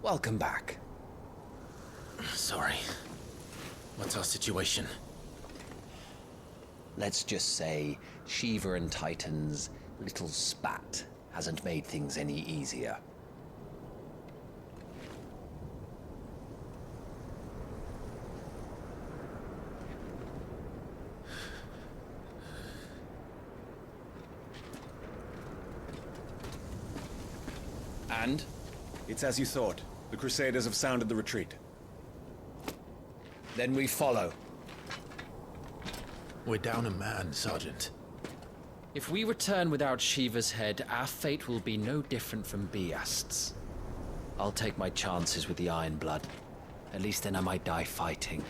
welcome back. Sorry. What's our situation? Let's just say Shiva and Titan's little spat hasn't made things any easier. And? It's as you thought. The Crusaders have sounded the retreat. Then we follow. We're down a man, Sergeant. If we return without Shiva's head, our fate will be no different from Biast's. I'll take my chances with the Iron Blood. At least then I might die fighting.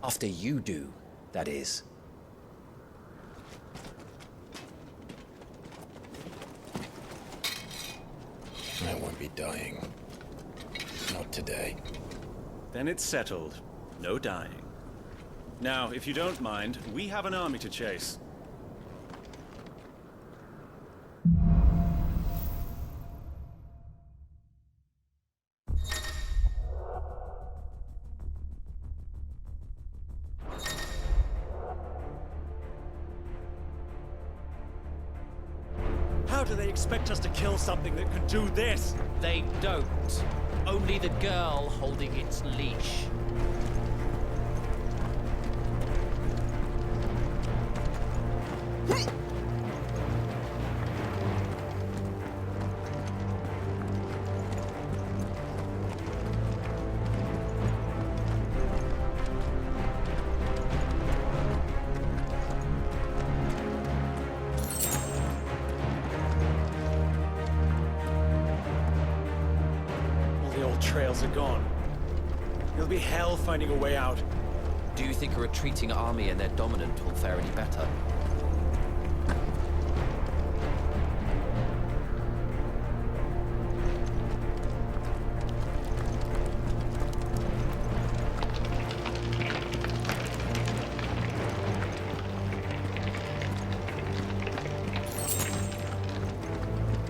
After you do, that is. I won't be dying. Not today. Then it's settled. No dying. Now, if you don't mind, we have an army to chase. How do they expect us to kill something that can do this? They don't. Only the girl holding its leash. Trails are gone. It'll be hell finding a way out. Do you think a retreating army and their dominant will fare any better?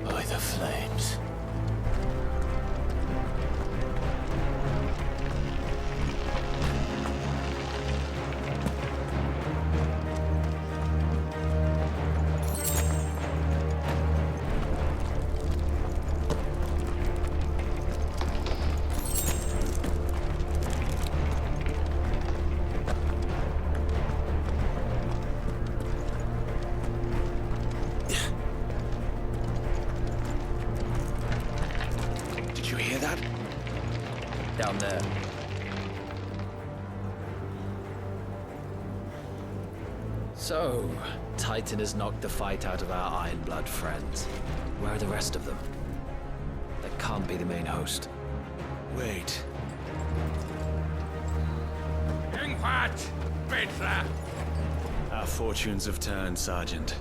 By the flames. Down there. So, Titan has knocked the fight out of our Iron Blood friends. Where are the rest of them? That can't be the main host. Wait. Our fortunes have turned, Sergeant.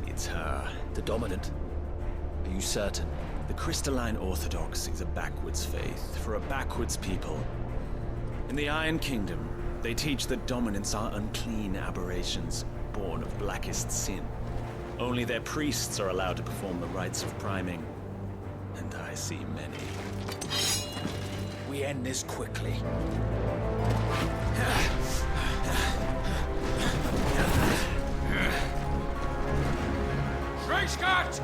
It's her. The dominant. Are you certain? The Crystalline Orthodox is a backwards faith for a backwards people. In the Iron Kingdom, they teach that dominants are unclean aberrations, born of blackest sin. Only their priests are allowed to perform the rites of priming. And I see many. We end this quickly. Scott!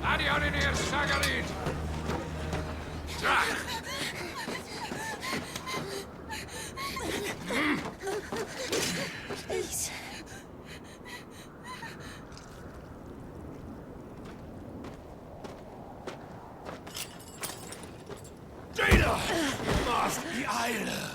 Adionir Sagarid! Please. Data! Must be idle!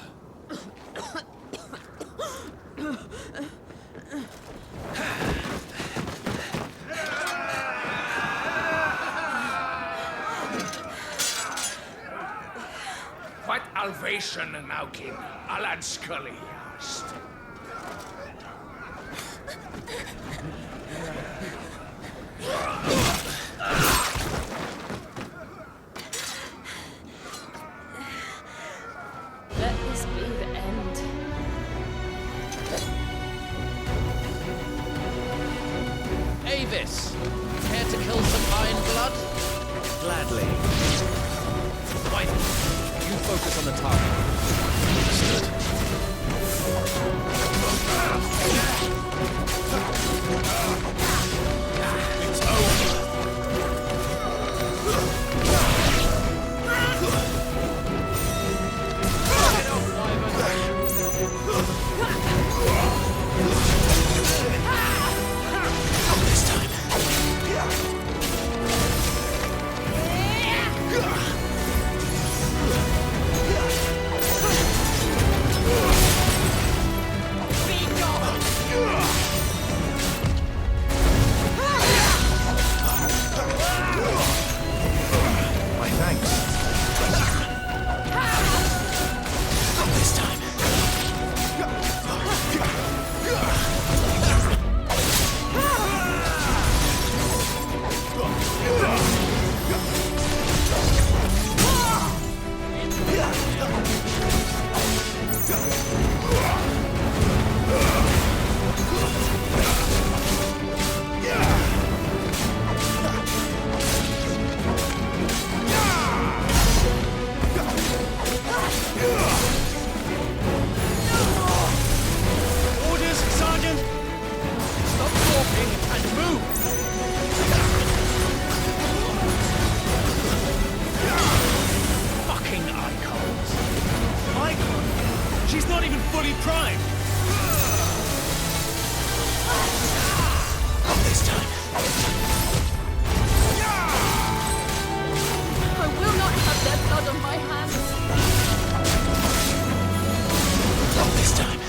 What Alvation Naukin, Alan Scully asked. Let this be the end. this. Care to kill some Iron Blood? Gladly. Wyvern, you focus on the target. It's over. Get off, Wyvern. This time. My thanks. This time. Orders, Sergeant! Stop talking and move! Fucking Eikons! Eikon? She's not even fully primed! This time. I will not have their blood on my hands. This time.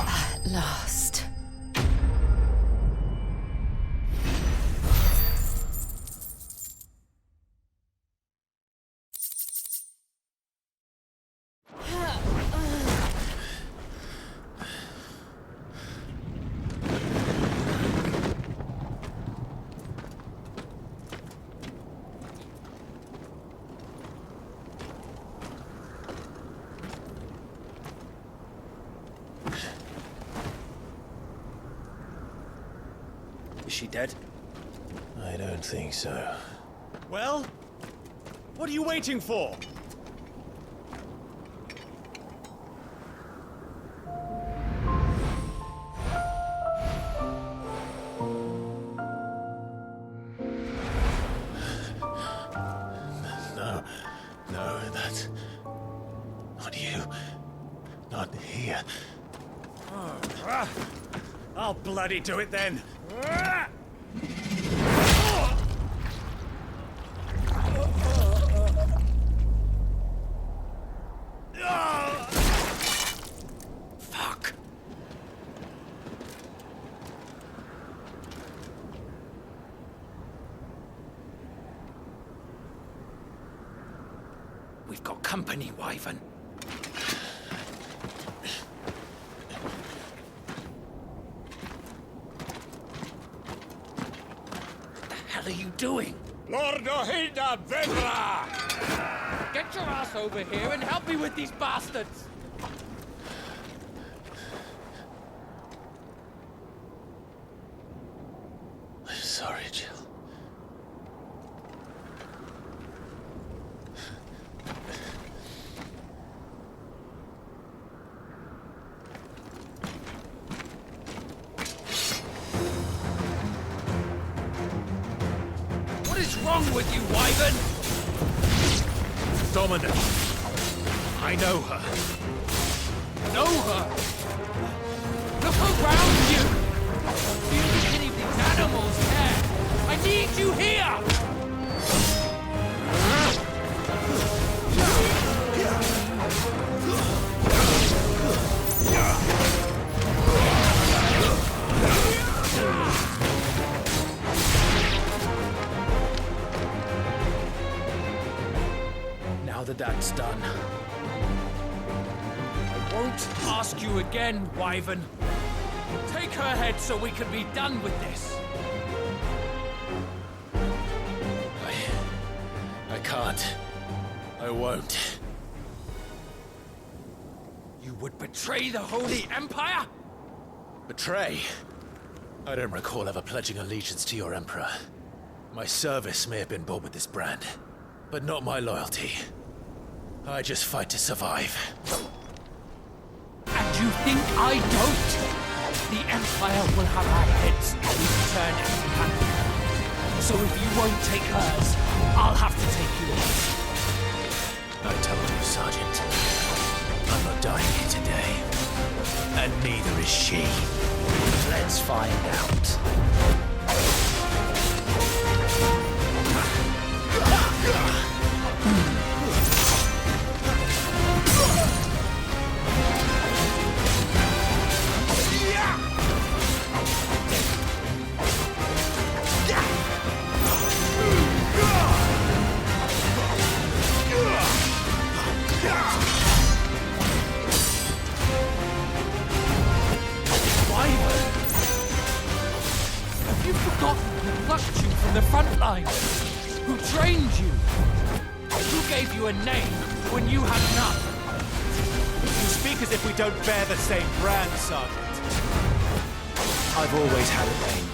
At last. Is she dead? I don't think so. Well? What are you waiting for? No, that's not you. Not here. I'll bloody do it then. Fuck. We've got company, Wyvern. What the hell are you doing? Lord Ohida Vedra! Get your ass over here and help me with these bastards! I'm sorry, Jill. What is wrong with you, Wyvern? Dominic. I know her. Know her? Look around you! Do you think any of these animals care? I need you here! that that's done. I won't ask you again, Wyvern. Take her head so we can be done with this. I can't. I won't. You would betray the Holy Empire? Betray? I don't recall ever pledging allegiance to your Emperor. My service may have been bought with this brand, but not my loyalty. I just fight to survive. And you think I don't? The Empire will have our heads turn every hand. So if you won't take hers, I'll have to take yours. I told you, Sergeant. I'm not dying here today. And neither is she. Let's find out. Have you forgotten who plucked you from the front line? Who trained you? Who gave you a name when you had none? You speak as if we don't bear the same brand, Sergeant. I've always had a name,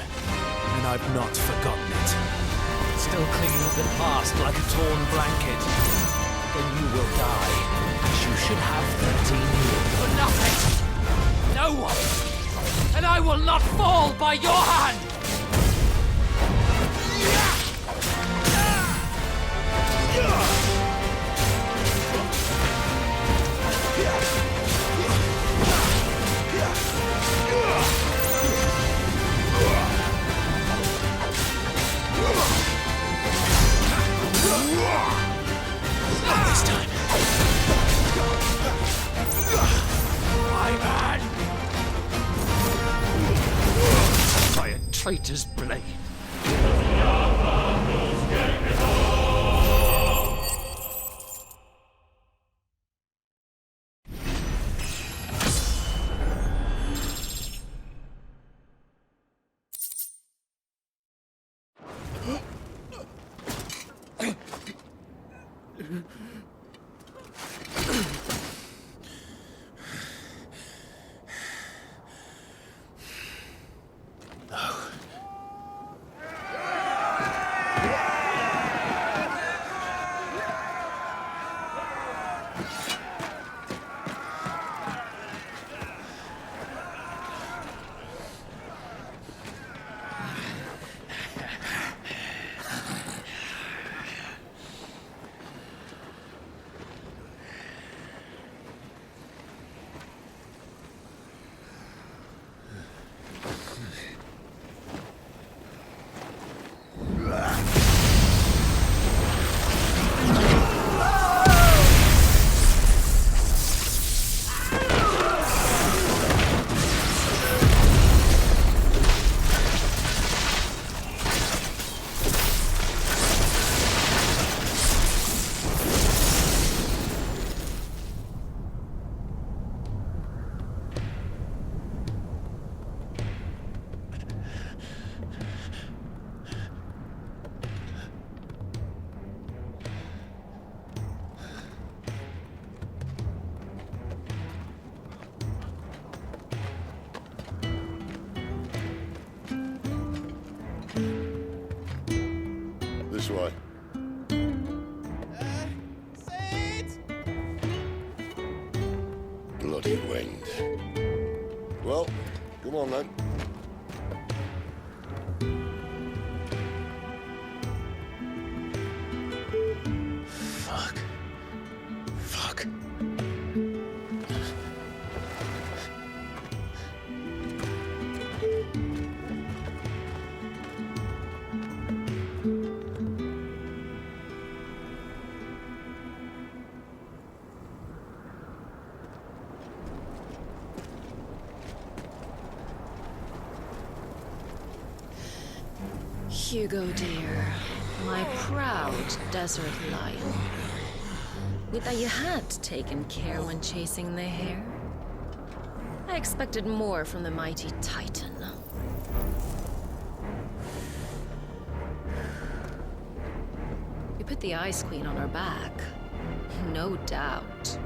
and I've not forgotten it. Still clinging to the past like a torn blanket. Then you will die, as you should have 13 years. For nothing! No one! And I will not fall by your hand! Not this time. My man! By a traitor's blade. This way. Bloody wind. Well, come on then. Fuck. Fuck. Hugo, dear, my proud desert lion. With that you had taken care when chasing the hare. I expected more from the mighty Titan. You put the Ice Queen on her back. No doubt.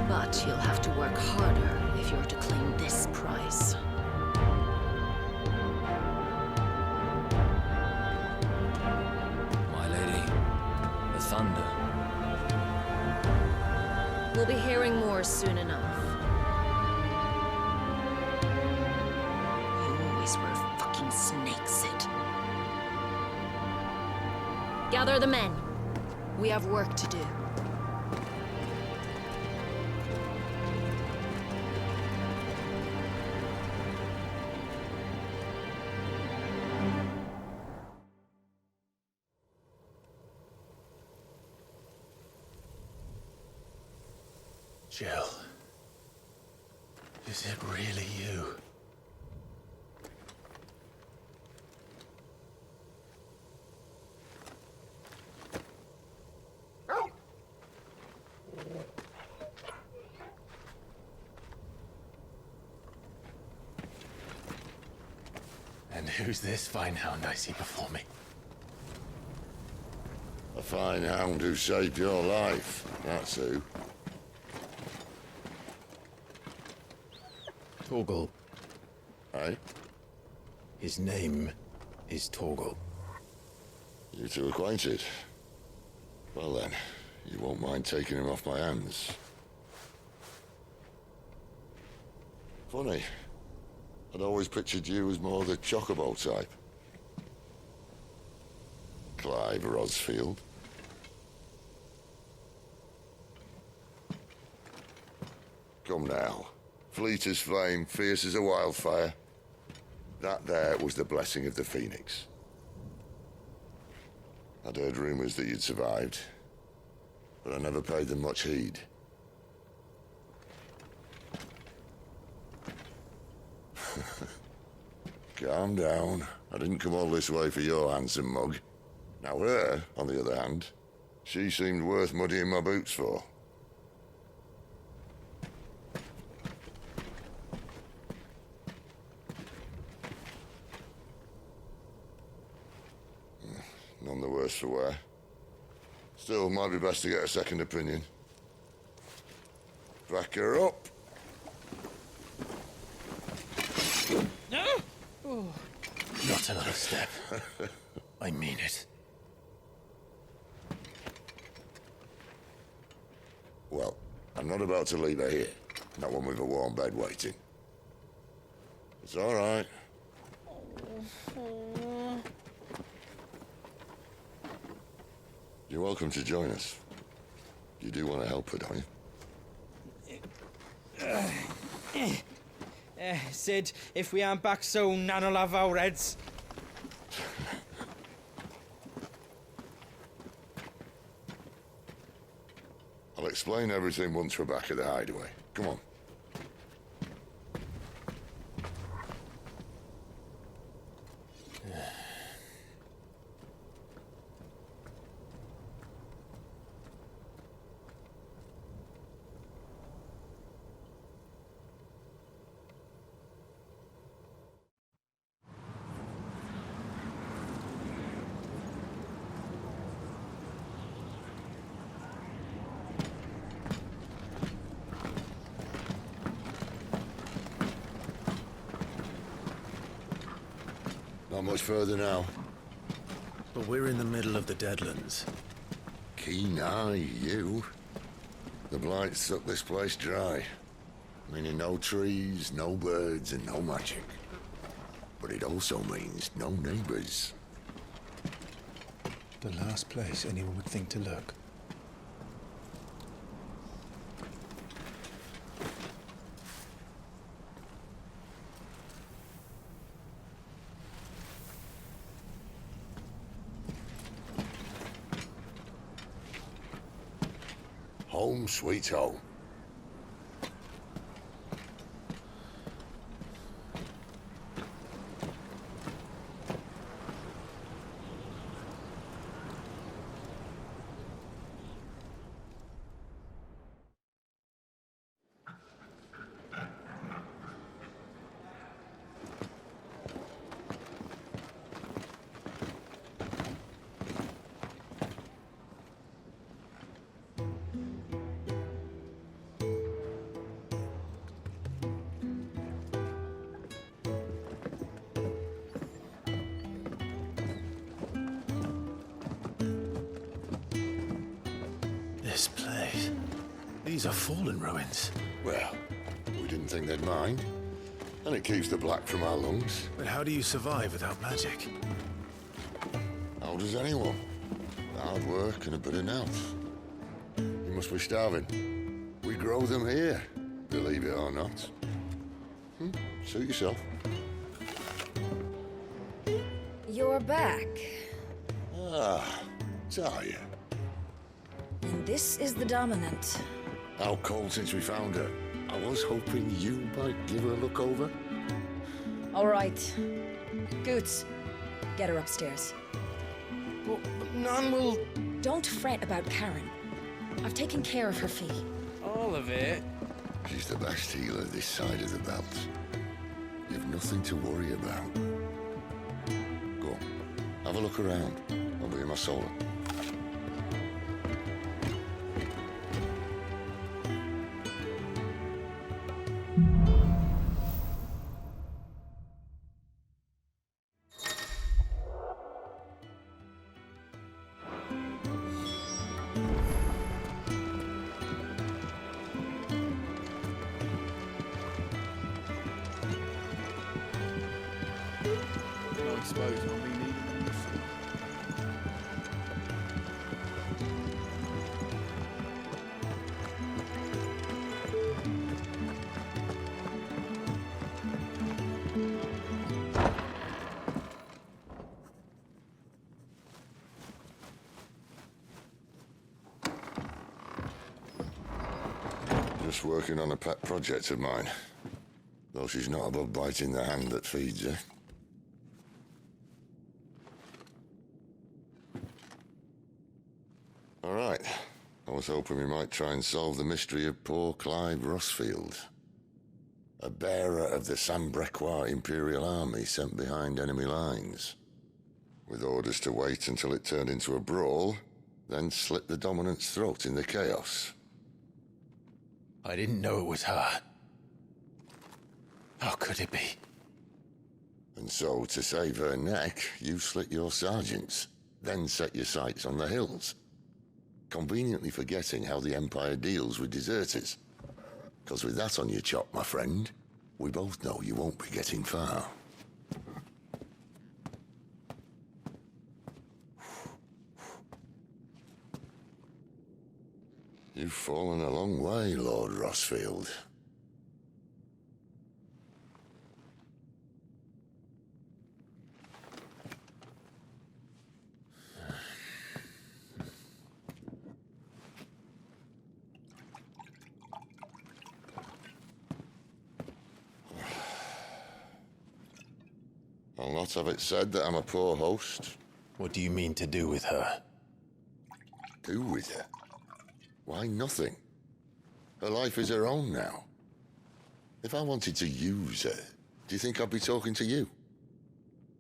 But you'll have to work harder if you're to claim this prize. My lady, the thunder. We'll be hearing more soon enough. You always were a fucking snake, Sid. Gather the men. We have work to do. Jill. Is it really you? And who's this fine hound I see before me? A fine hound who saved your life, that's who. Torgal. Eh? His name is Torgal. You two acquainted? Well then, you won't mind taking him off my hands. Funny. I'd always pictured you as more the chocobo type. Clive Rosfield. Come now. Fleet as flame, fierce as a wildfire. That there was the blessing of the Phoenix. I'd heard rumors that you'd survived, but I never paid them much heed. Calm down. I didn't come all this way for your handsome mug. Now her, on the other hand, she seemed worth muddying my boots for. None the worse for wear. Still, might be best to get a second opinion. Back her up. Not another step. I mean it. Well, I'm not about to leave her here. Not one with a warm bed waiting. It's all right. You're welcome to join us. You do want to help her, don't you? Sid, if we aren't back soon, Nan'll have our heads. I'll explain everything once we're back at the hideaway. Come on. Not much further now. But we're in the middle of the Deadlands. Keen eye, you. The Blight sucked this place dry. Meaning no trees, no birds, and no magic. But it also means no neighbors. The last place anyone would think to look. Home sweet home. These are fallen ruins. Well, we didn't think they'd mind. And it keeps the black from our lungs. But how do you survive without magic? How does anyone? Hard work and a bit of nous. You must be starving. We grow them here, believe it or not. Suit yourself. You're back. Ah, Talia. And this is the Dominant. How cold since we found her. I was hoping you might give her a look over. All right. Goots, get her upstairs. But none will... Don't fret about Karen. I've taken care of her fee. All of it? She's the best healer this side of the belt. You've nothing to worry about. Go on, have a look around. I'll be in my solar. I suppose I'll be needing them. Just working on a pet project of mine. Though she's not above biting the hand that feeds her. All right. I was hoping we might try and solve the mystery of poor Clive Rossfield. A bearer of the Sambrequois Imperial Army sent behind enemy lines. With orders to wait until it turned into a brawl, then slit the Dominant's throat in the chaos. I didn't know it was her. How could it be? And so, to save her neck, you slit your sergeants, then set your sights on the hills. Conveniently forgetting how the Empire deals with deserters. Because with that on your chop, my friend, we both know you won't be getting far. You've fallen a long way, Lord Rossfield. I'll not have it said that I'm a poor host. What do you mean to do with her? Do with her? Why, nothing. Her life is her own now. If I wanted to use her, do you think I'd be talking to you?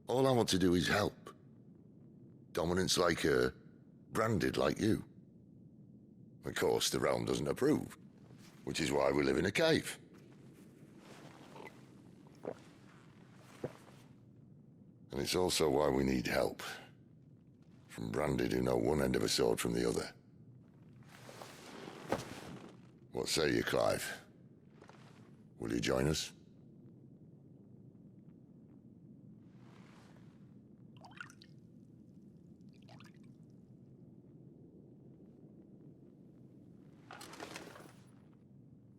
All I want to do is help. Dominants like her, branded like you. Of course, the realm doesn't approve, which is why we live in a cave. And it's also why we need help. From branded who know one end of a sword from the other. What say you, Clive? Will you join us?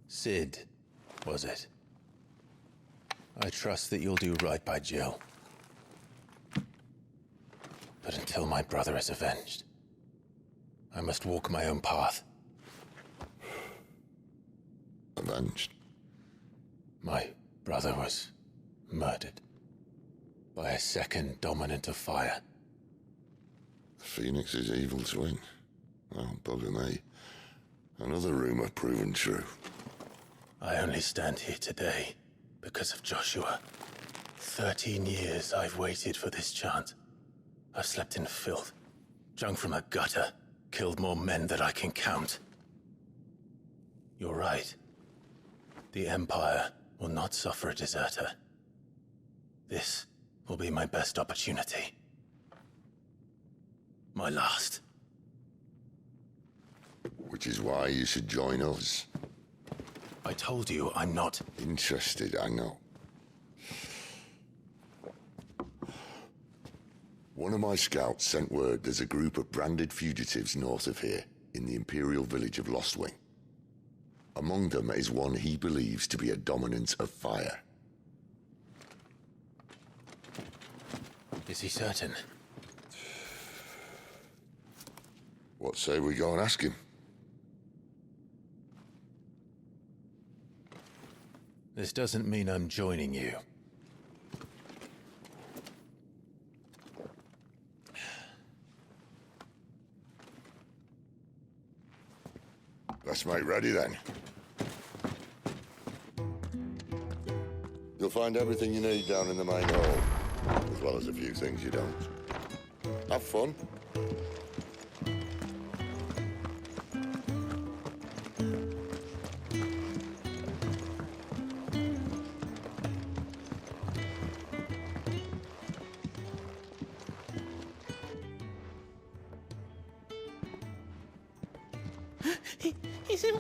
Sid, was it? I trust that you'll do right by Jill. But until my brother is avenged, I must walk my own path. Avenged? My brother was murdered by a second Dominant of Fire. The Phoenix's evil twin. Oh, bugger me. Another rumor proven true. I only stand here today because of Joshua. 13 years I've waited for this chance. I've slept in filth, drunk from a gutter, killed more men than I can count. You're right. The Empire will not suffer a deserter. This will be my best opportunity. My last. which is why you should join us. I told you I'm not Interested, I know. One of my scouts sent word there's a group of branded fugitives north of here, in the Imperial village of Lostwing. Among them is one he believes to be a dominant of fire. Is he certain? What say we go and ask him? This doesn't mean I'm joining you. Let's make ready then. You'll find everything you need down in the main hall, as well as a few things you don't. Have fun. He's in...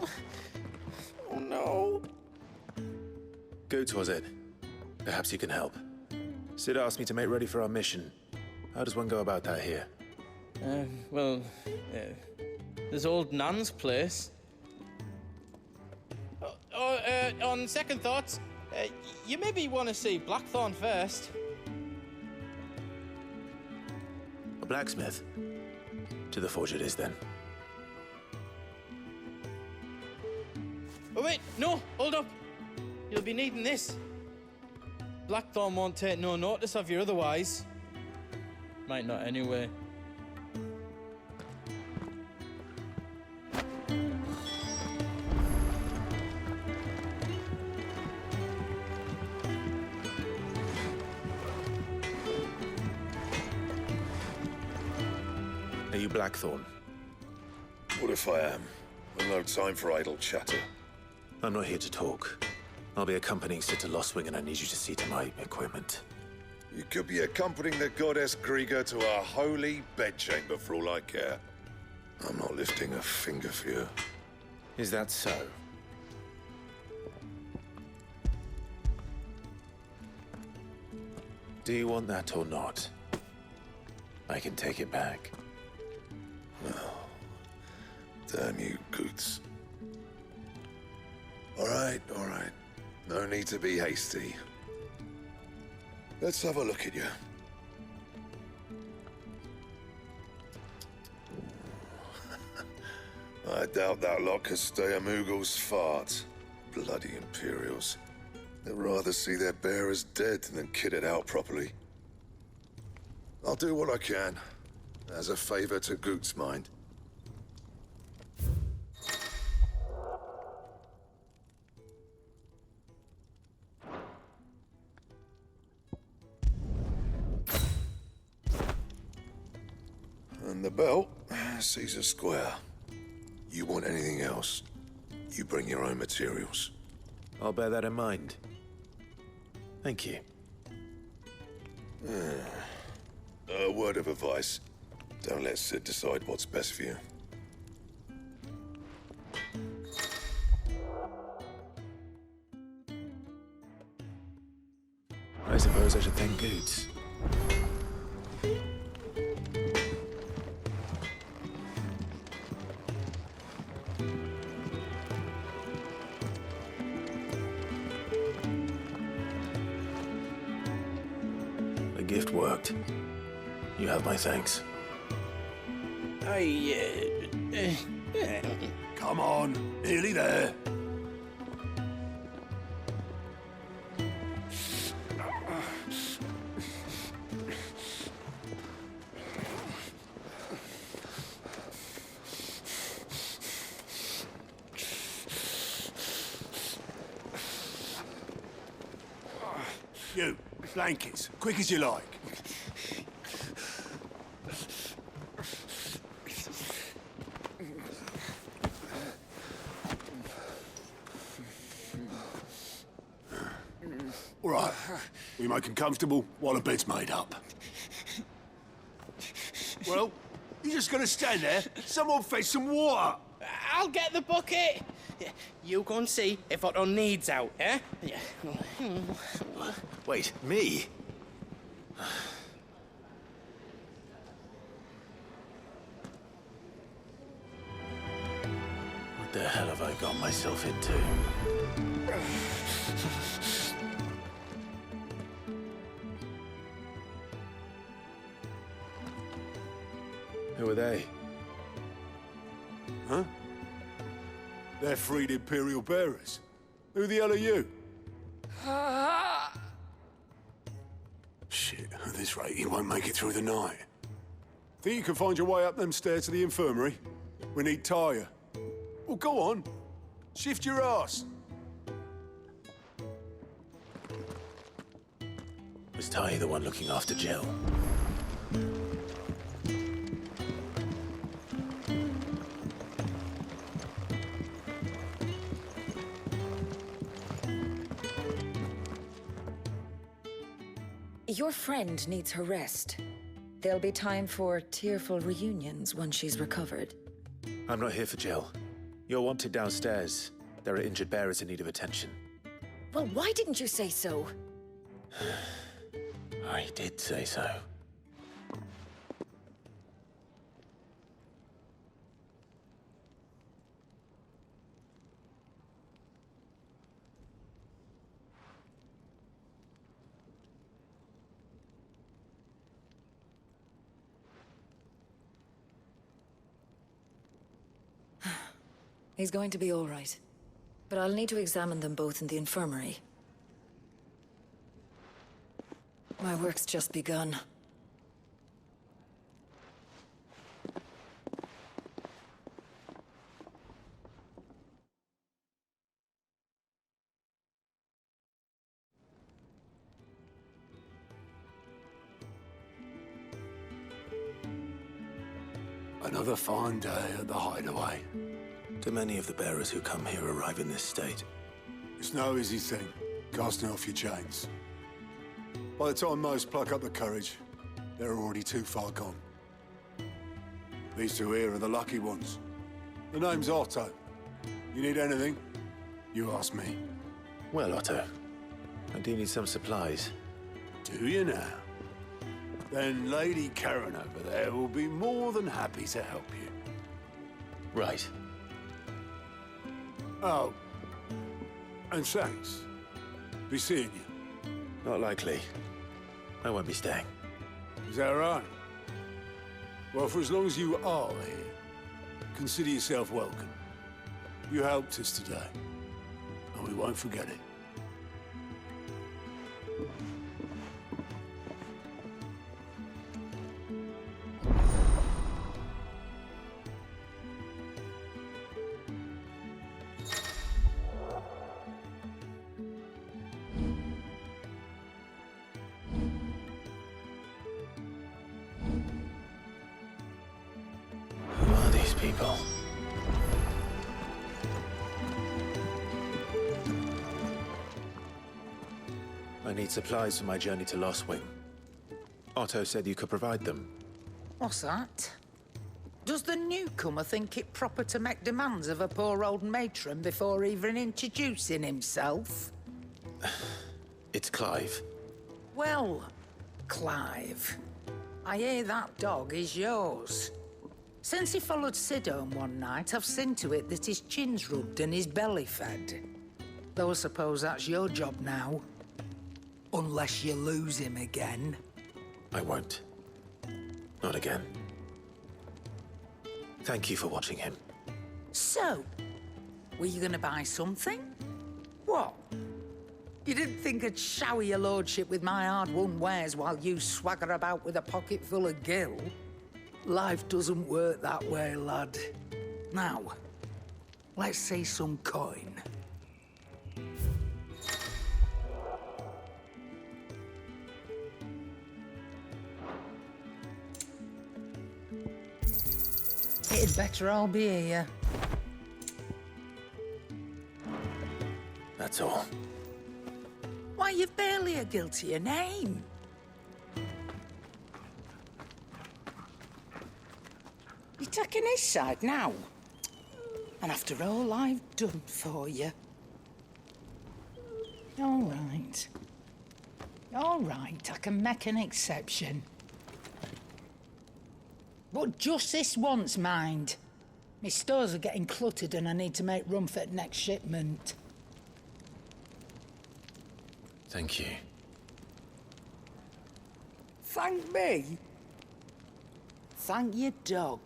Oh no. Goots, was it? Perhaps you can help. Sid asked me to make ready for our mission. How does one go about that here? There's old Nan's place. On second thoughts, you maybe want to see Blackthorn first. A blacksmith? To the forge it is, then. Oh wait, no, hold up. You'll be needing this. Blackthorn won't take no notice of you otherwise. Might not anyway. Are you Blackthorn? What if I am? I've no time for idle chatter. I'm not here to talk. I'll be accompanying Sid to Lostwing, and I need you to see to my equipment. You could be accompanying the goddess Krieger to our holy bedchamber for all I care. I'm not lifting a finger for you. Is that so? Do you want that or not? I can take it back. Damn you, Goots. All right. No need to be hasty. Let's have a look at you. I doubt that lot could stay a Moogle's fart. Bloody Imperials. They'd rather see their bearers dead than kitted out properly. I'll do what I can, as a favor to Goot's mind. And the belt sees a square. You want anything else, you bring your own materials. I'll bear that in mind. Thank you. A word of advice. Don't let Sid decide what's best for you. I suppose I should thank Goots. The gift worked. You have my thanks. Come on, nearly there. You, blankets, quick as you like. All right, we make them comfortable while the bed's made up. Well, you're just gonna stand there? Someone fetch some water. I'll get the bucket. You go and see if Otto needs out, eh? Wait, me? What the hell have I got myself into? Who are they? Huh? They're freed Imperial bearers. Who the hell are you? Shit, at this rate, he won't make it through the night. Think you can find your way up them stairs to the infirmary? We need Tyre. Well, go on. Shift your ass. Was Ty the one looking after Jill? Your friend needs her rest. There'll be time for tearful reunions once she's recovered. I'm not here for Jill. You're wanted downstairs. There are injured bearers in need of attention. Well, why didn't you say so? I did say so. He's going to be all right. But I'll need to examine them both in the infirmary. My work's just begun. Another fine day at the hideaway. Do many of the bearers who come here arrive in this state? It's no easy thing, casting off your chains. By the time most pluck up the courage, they're already too far gone. These two here are the lucky ones. The name's Otto. You need anything, you ask me. Well, Otto, I do need some supplies. Do you now? Then Lady Karen over there will be more than happy to help you. Right. Oh, and thanks. Be seeing you. Not likely. I won't be staying. Is that right? Well, for as long as you are here, consider yourself welcome. You helped us today, and we won't forget it. Who are these people? I need supplies for my journey to Lost Wing. Otto said you could provide them. What's that? Does the newcomer think it proper to make demands of a poor old matron before even introducing himself? It's Clive. Well, Clive, I hear that dog is yours. Since he followed Sid home one night, I've seen to it that his chin's rubbed and his belly fed. Though I suppose that's your job now. Unless you lose him again. I won't. Not again. Thank you for watching him. So, were you gonna buy something? What? You didn't think I'd shower your lordship with my hard-won wares while you swagger about with a pocket full of gil? Life doesn't work that way, lad. Now, let's see some coin. It'd better all be here. That's all. Why, you've barely a gil to your name. You taking his side now? And after all I've done for you. All right. All right, I can make an exception. But just this once, mind. My stores are getting cluttered and I need to make room for the next shipment. Thank you. Thank me? Thank your dog.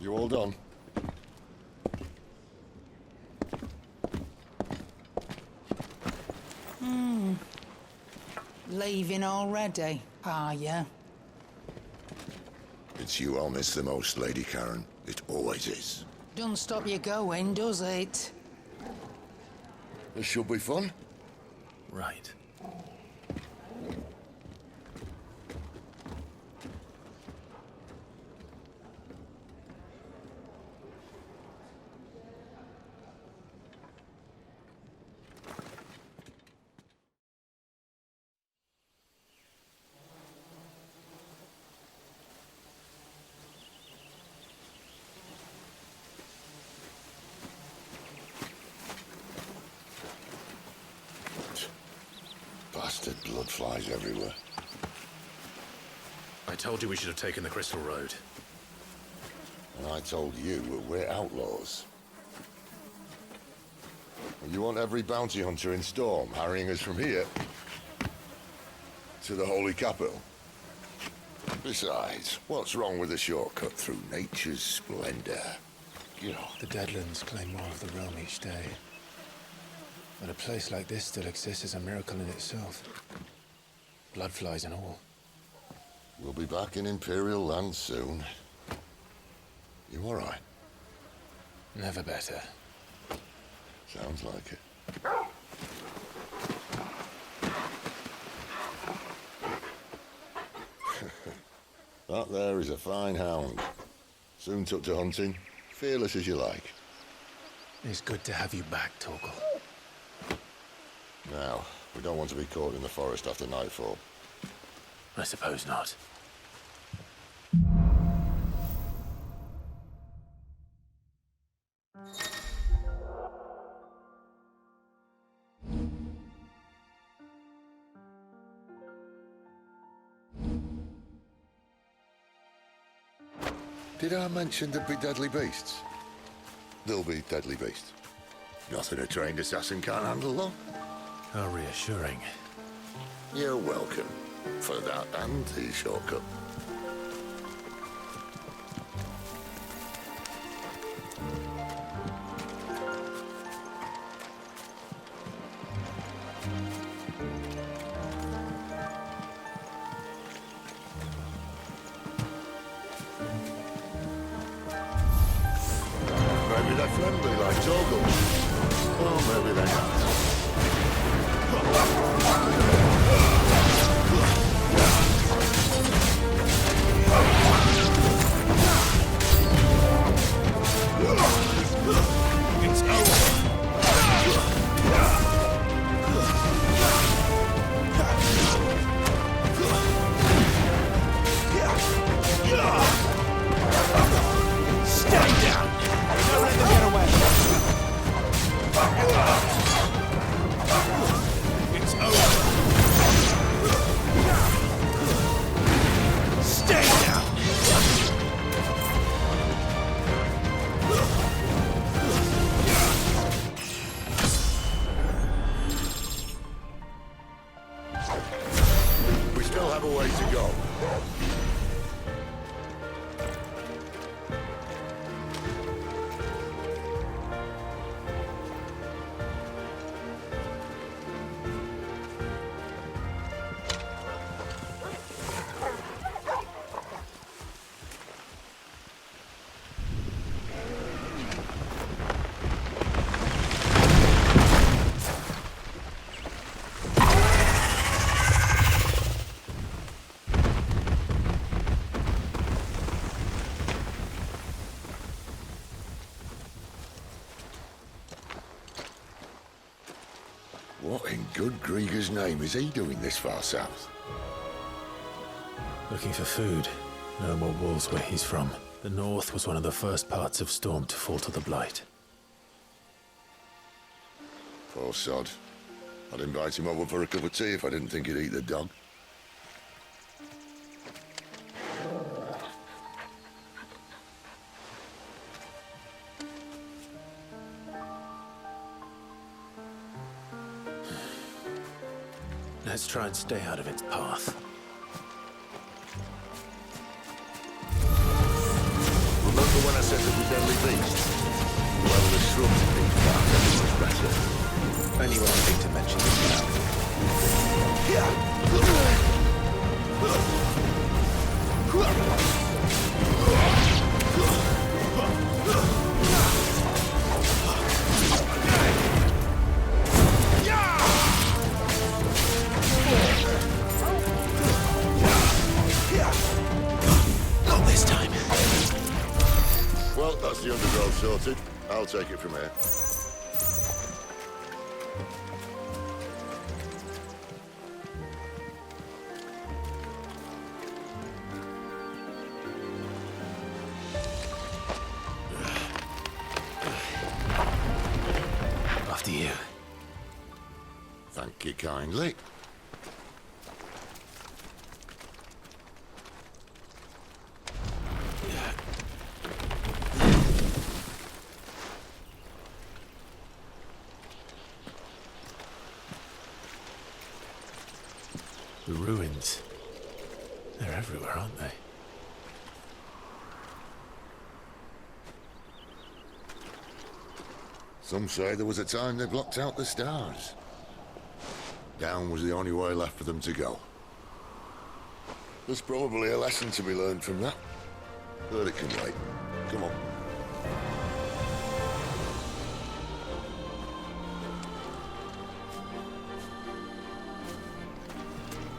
You all done? Leaving already, are you? It's you I'll miss the most, Lady Karen. It always is. Don't stop you going, does it? This should be fun. Right. Bastard blood flies everywhere. I told you we should have taken the Crystal Road. And I told you we're outlaws. And you want every bounty hunter in Storm harrying us from here to the Holy Capital? Besides, what's wrong with a shortcut through nature's splendor? You know. The Deadlands claim more of the realm each day. But a place like this still exists is a miracle in itself. Bloodflies and all. We'll be back in Imperial land soon. You all right? Never better. Sounds like it. That there is a fine hound. Soon took to hunting. Fearless as you like. It's good to have you back, Torgal. Now, we don't want to be caught in the forest after nightfall. I suppose not. Did I mention there'd be deadly beasts? There'll be deadly beasts. Nothing a trained assassin can't handle, though. How reassuring. You're welcome for that and the shortcut. Maybe they're friendly like Torgal. Or maybe they're not. It's over. Stay down! Don't let them get away! It's over! Stay down! We still have a way to go. What in good Grieger's name is he doing this far south? Looking for food. No more wolves where he's from. The north was one of the first parts of Storm to fall to the Blight. Poor sod. I'd invite him over for a cup of tea if I didn't think he'd eat the dog. Let's try and stay out of its path. Remember when I said that we'd deadly beasts? Well, the shrubs in these parts are much better. Anyone think to mention this now? Not this time. Well, that's the undergrowth sorted. I'll take it from here. After you. Thank you kindly. The ruins. They're everywhere, aren't they? Some say there was a time they blocked out the stars. Down was the only way left for them to go. There's probably a lesson to be learned from that. But it can wait. Come on.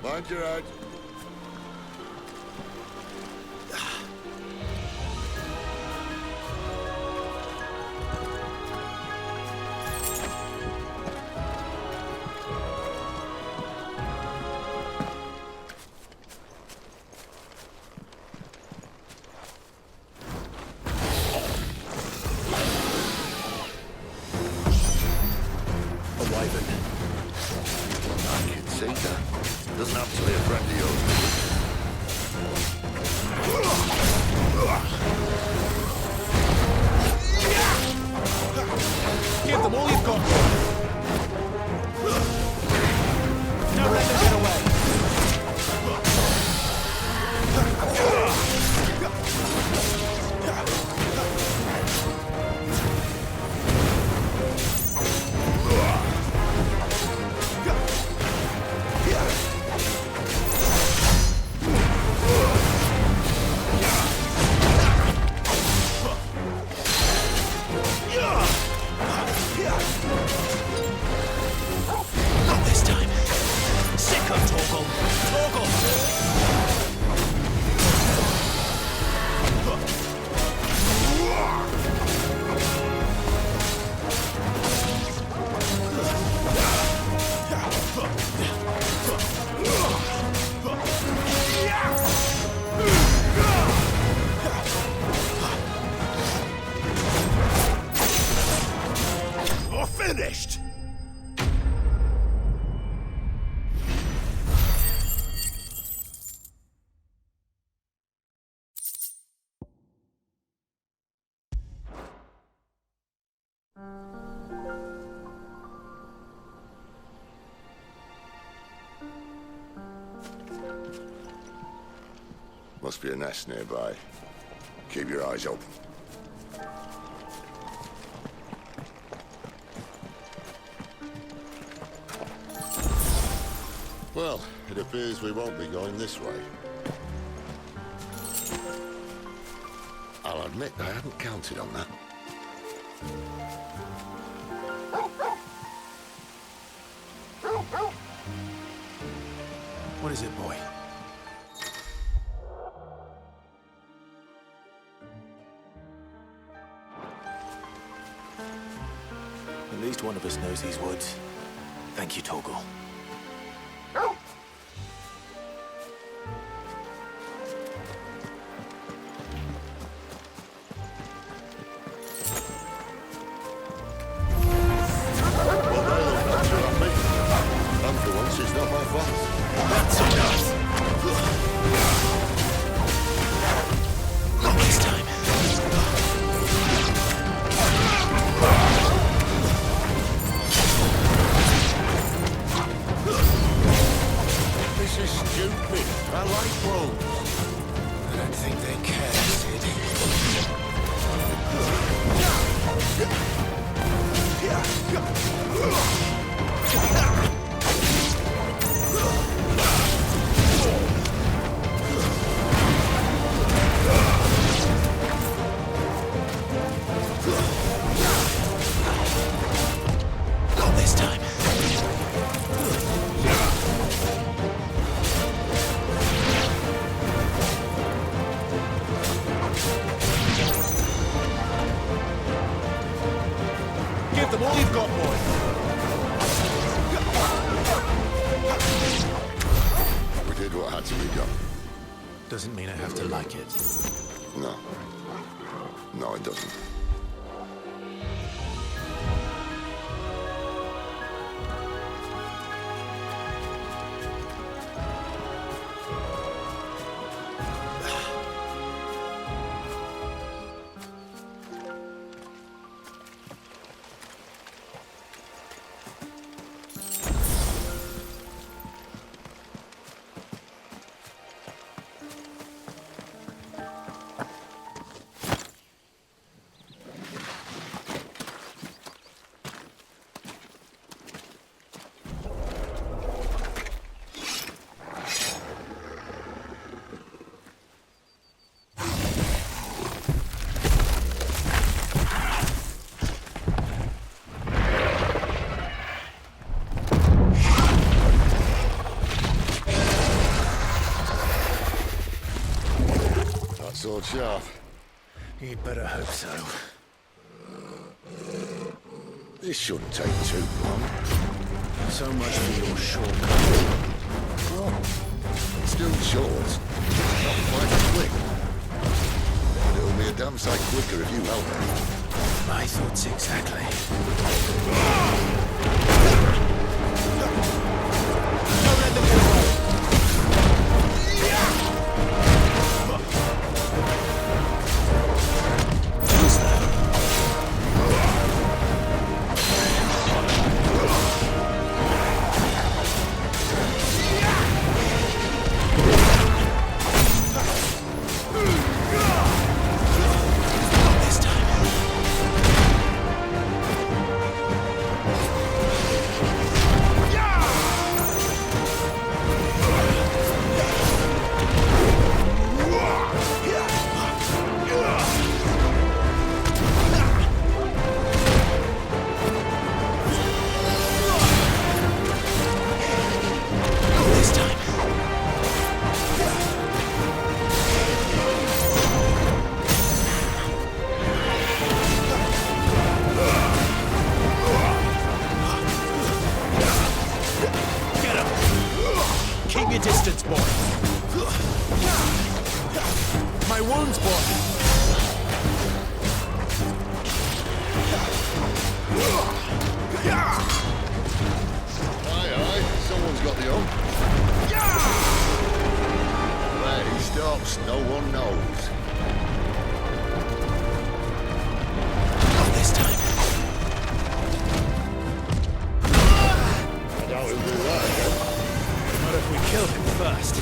Mind your head. Doesn't have to be a friend of yours. Give them all you've got. Now let them get away. Finished! Must be a nest nearby. Keep your eyes open. Well, it appears we won't be going this way. I'll admit I hadn't counted on that. What is it, boy? At least one of us knows these woods. Thank you, Torgal. And for once, it's not my fault. That's enough. Not this time. This is stupid. I like wolves. I don't think they care, Sid. Not this time. Give them all you've got, boy. We did what had to be done. Doesn't mean I have to like it. No. No, it doesn't. Sword sharp. You'd better hope so. This shouldn't take too long. So much for your shortcut. Oh, it's still short. Not quite quick. And it'll be a damn sight quicker if you help me. My thoughts exactly. Don't let them get away. My wounds, boy! Aye, someone's got the hump. Where he stops, no one knows. Not this time. I doubt he'll do that again. Not if we kill him first.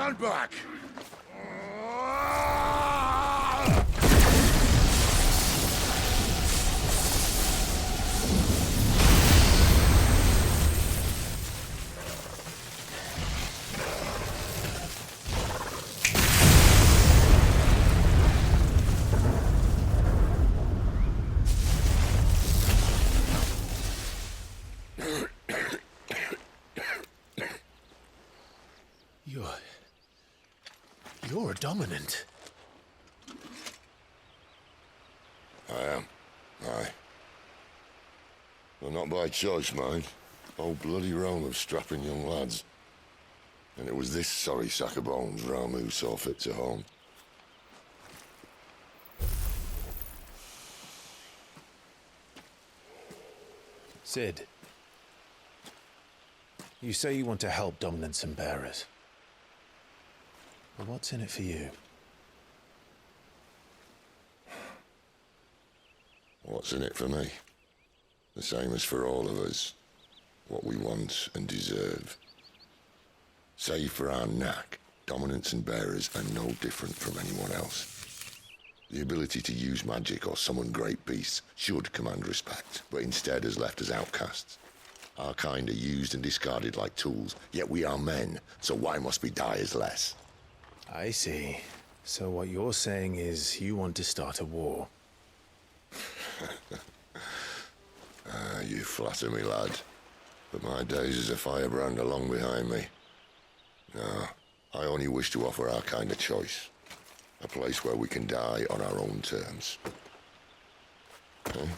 Stand back! You're dominant. I am. Aye. Well, not by choice, mind. Whole bloody realm of strapping young lads. And it was this sorry sack of bones Ramu saw fit to home. Sid, you say you want to help dominants and bearers. But what's in it for you? What's in it for me? The same as for all of us. What we want and deserve. Save for our knack, dominants and bearers are no different from anyone else. The ability to use magic or summon great beasts should command respect, but instead has left us outcasts. Our kind are used and discarded like tools, yet we are men, so why must we die as less? I see. So what you're saying is you want to start a war. You flatter me, lad. But my days as a firebrand are long behind me. No, I only wish to offer our kind of choice. A place where we can die on our own terms. Okay?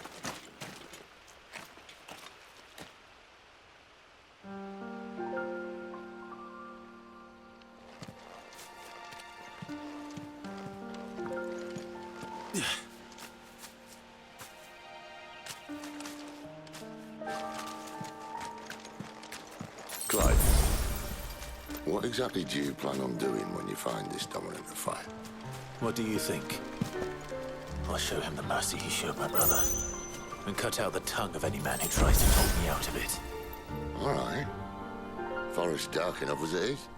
Clyde, what exactly do you plan on doing when you find this dominant of fire? What do you think? I'll show him the mercy he showed my brother, and cut out the tongue of any man who tries to talk me out of it. All right. Forest dark enough as it is.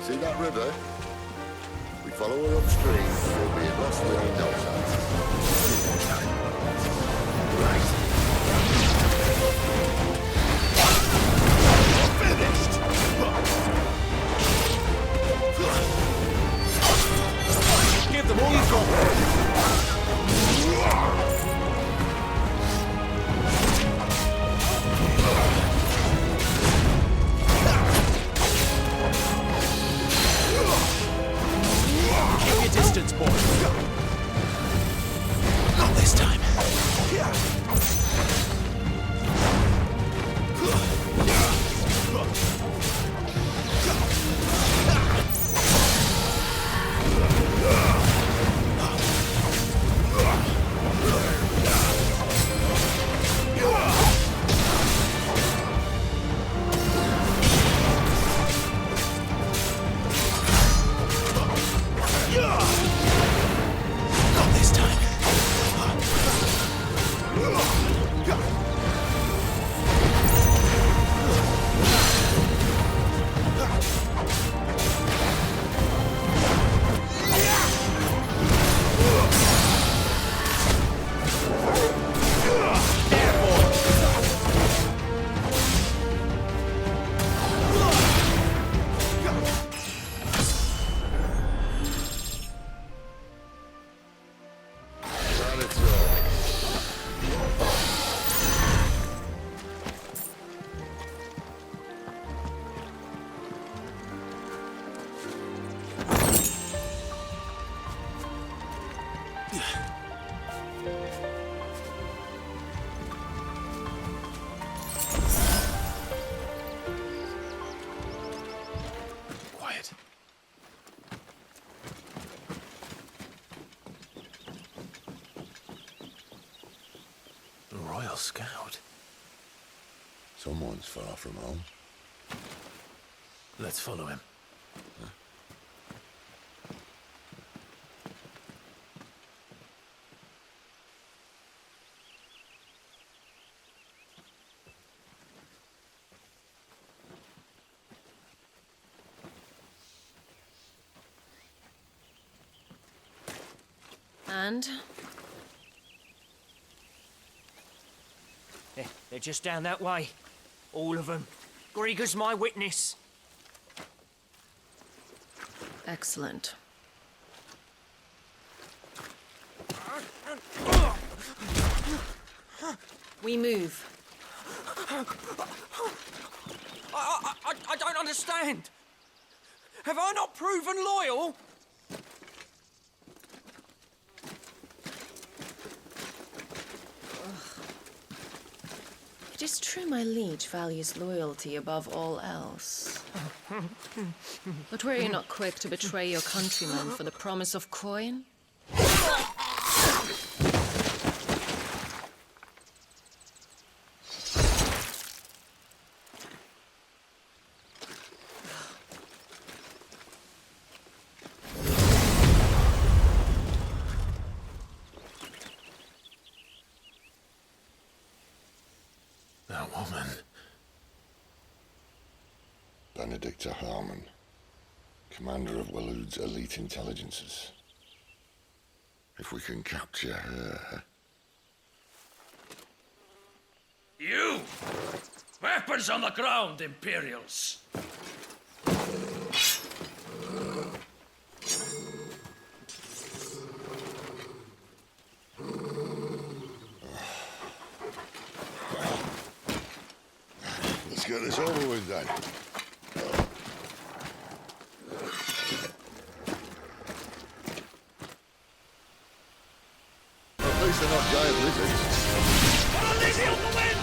See that river? We follow her upstream, we'll be at Lost Lake in no time. Right. Finished! Give them all you've got! Keep your distance, boy. Not this time. scout. Someone's far from home. Let's follow him. And? They're just down that way. All of them. Grieger's my witness. Excellent. We move. I don't understand. Have I not proven loyal? It is true my liege values loyalty above all else. But were you not quick to betray your countrymen for the promise of coin? That woman. Benedicta Harmon, commander of Waloed's elite intelligences. If we can capture her... You! Weapons on the ground, Imperials! Let's get this over with then. At least they're not giant lizards. Uneasy on the wind!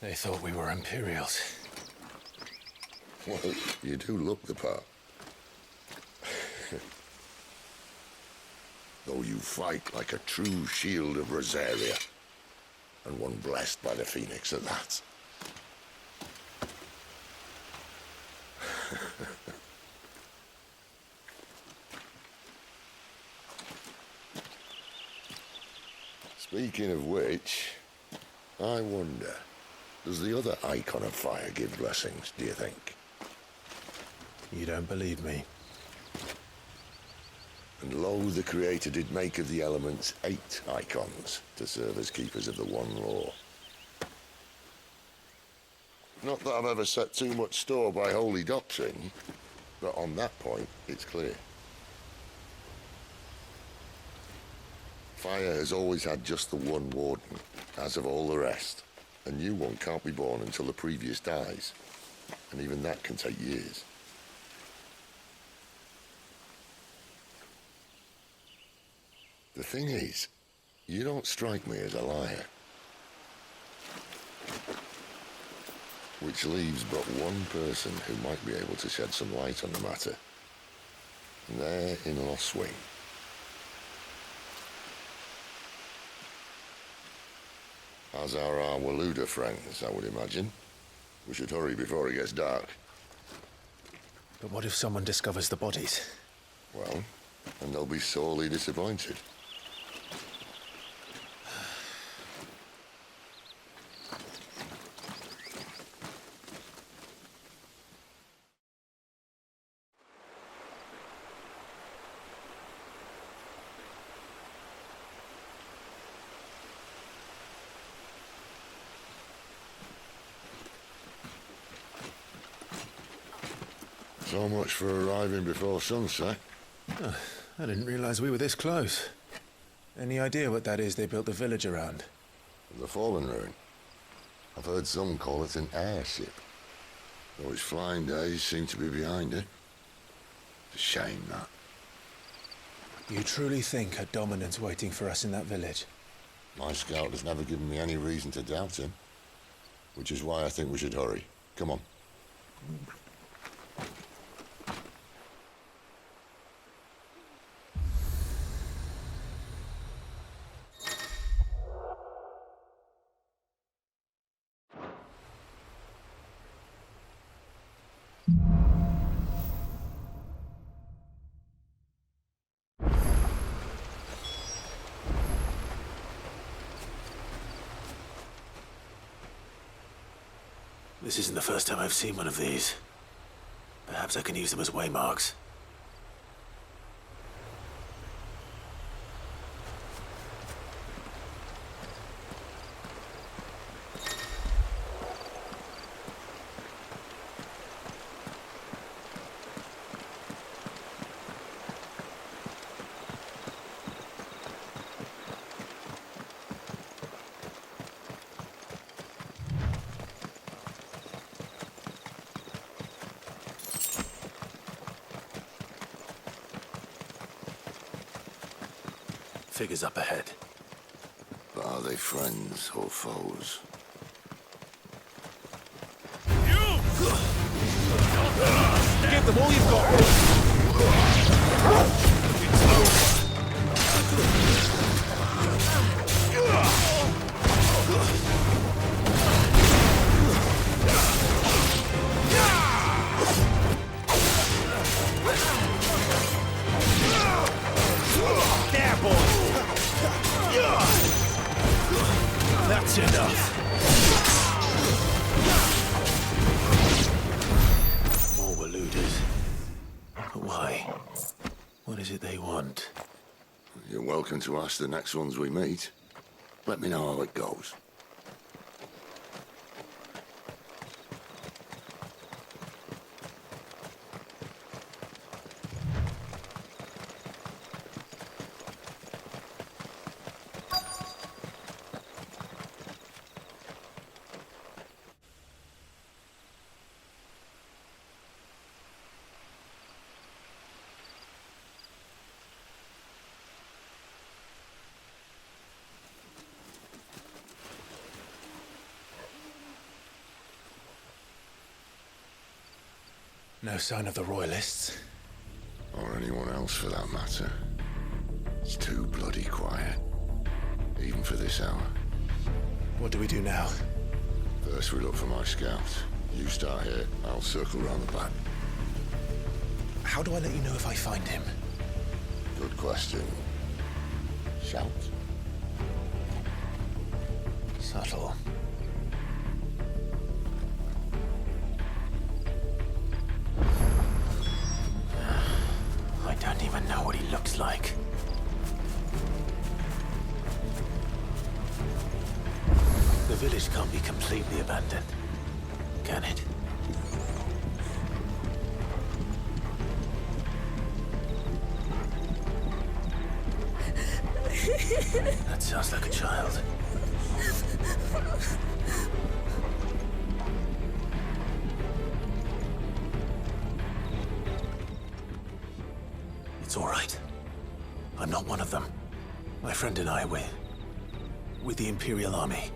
They thought we were Imperials. Well, you do look the part. Though you fight like a true shield of Rosaria. And one blessed by the Phoenix at that. Speaking of which, I wonder, does the other Icon of Fire give blessings, do you think? You don't believe me? And lo, the Creator did make of the elements 8 Icons to serve as keepers of the one law. Not that I've ever set too much store by holy doctrine, but on that point, it's clear. Fire has always had just the one warden, as of all the rest. A new one can't be born until the previous dies, and even that can take years. The thing is, you don't strike me as a liar. Which leaves but one person who might be able to shed some light on the matter. And they're in Lost Swing. As are our Waluda friends, I would imagine. We should hurry before it gets dark. But what if someone discovers the bodies? Well, and they'll be sorely disappointed. So much for arriving before sunset. Oh, I didn't realize we were this close. Any idea what that is they built the village around? The Fallen Ruin. I've heard some call it an airship. Though its flying days seem to be behind it. It's a shame, that. You truly think a dominant's waiting for us in that village? My scout has never given me any reason to doubt him. Which is why I think we should hurry. Come on. This isn't the first time I've seen one of these. Perhaps I can use them as waymarks. Figures up ahead. But are they friends or foes? Give them all you've got! It's over! There, boy! That's enough! More Waludas. But why? What is it they want? You're welcome to ask the next ones we meet. Let me know how it goes. No sign of the Royalists. Or anyone else for that matter. It's too bloody quiet. Even for this hour. What do we do now? First we look for my scouts. You start here, I'll circle round the back. How do I let you know if I find him? Good question. Shout. Subtle. I don't even know what he looks like. The village can't be completely abandoned, can it? That sounds like a child. It's all right. I'm not one of them. My friend and I, we're with the Imperial Army.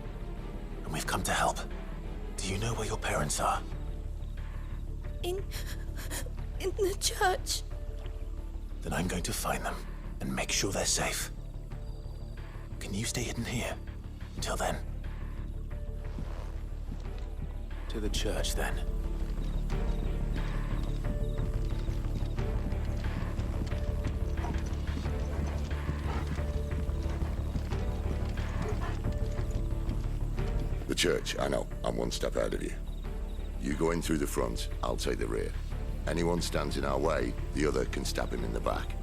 And we've come to help. Do you know where your parents are? In the church. Then I'm going to find them and make sure they're safe. Can you stay hidden here until then? To the church, then. The church, I know. I'm one step ahead of you. You go in through the front, I'll take the rear. Anyone stands in our way, the other can stab him in the back.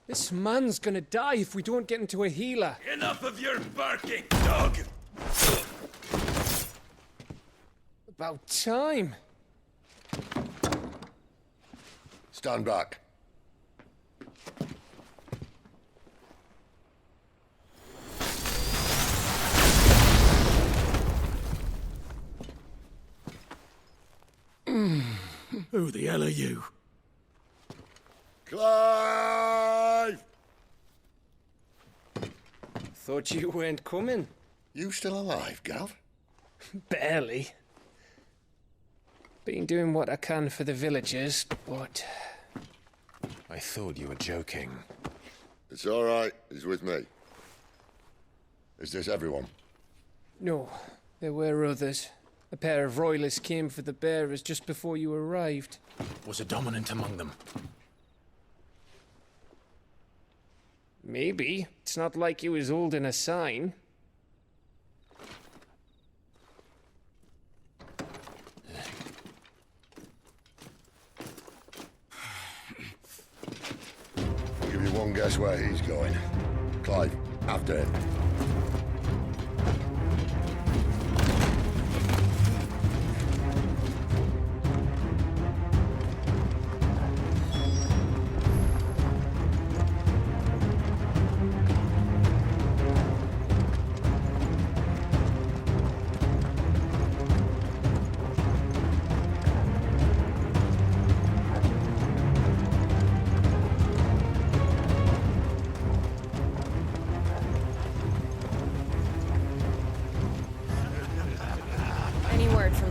This man's gonna die if we don't get into a healer. Enough of your barking, dog! About time. Stand back. Who the hell are you? Clive! Thought you weren't coming. You still alive, Gav? Barely. Been doing what I can for the villagers, but... I thought you were joking. It's all right. He's with me. Is this everyone? No, there were others. A pair of royalists came for the bearers just before you arrived. Was a dominant among them? Maybe. It's not like he was holding a sign. I'll give you one guess where he's going. Clive, after him.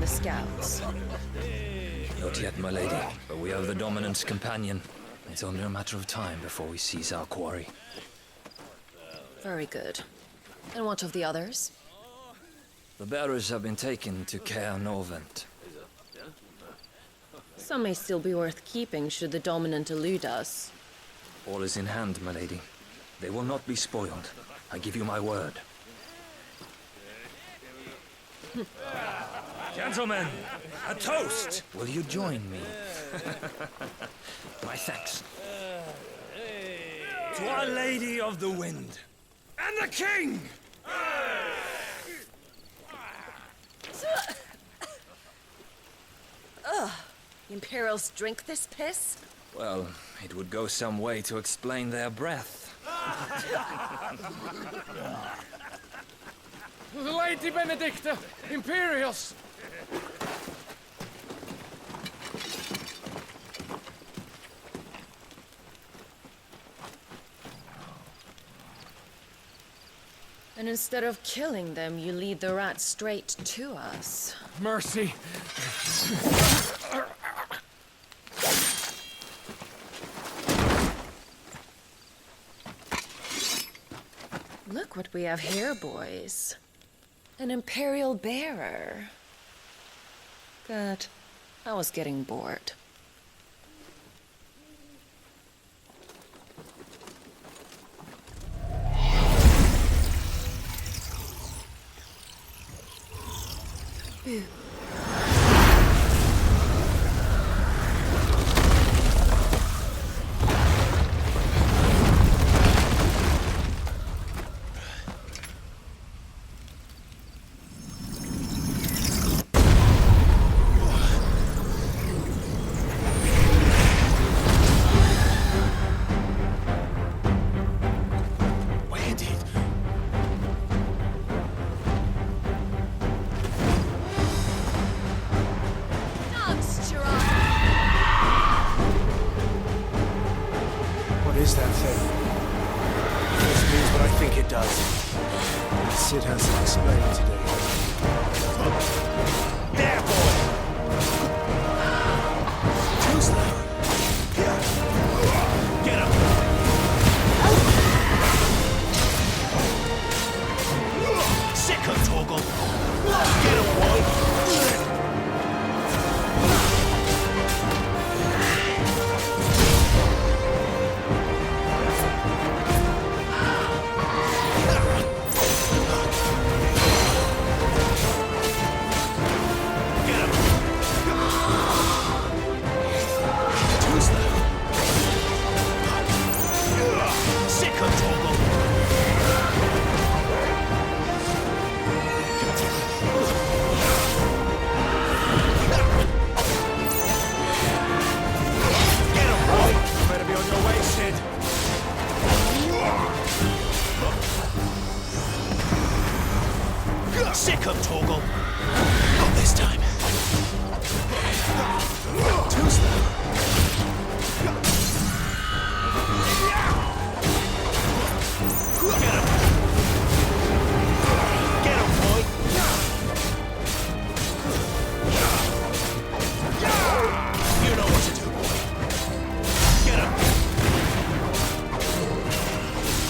Scouts. Not yet, my lady, but we have the Dominant's companion. It's only a matter of time before we seize our quarry. Very good. And what of the others? The bearers have been taken to Caer Novent. Some may still be worth keeping should the Dominant elude us. All is in hand, my lady. They will not be spoiled. I give you my word. Gentlemen, a toast! Will you join me? My thanks. To Our Lady of the Wind. And the King! Ugh. Imperials drink this piss? Well, it would go some way to explain their breath. Lady Benedicta! Imperials! And instead of killing them, you lead the rats straight to us. Mercy! Look what we have here, boys. An Imperial bearer. Good. I was getting bored. Boo. What is that thing? This means what I think it does. Sid hasn't explained today. There, boy! Too slow. Get him! Sick of Torgal! Get him, boy! Sick of Torgal. Not this time. Too slow. Get him. Get him, boy. You know what to do, boy. Get him.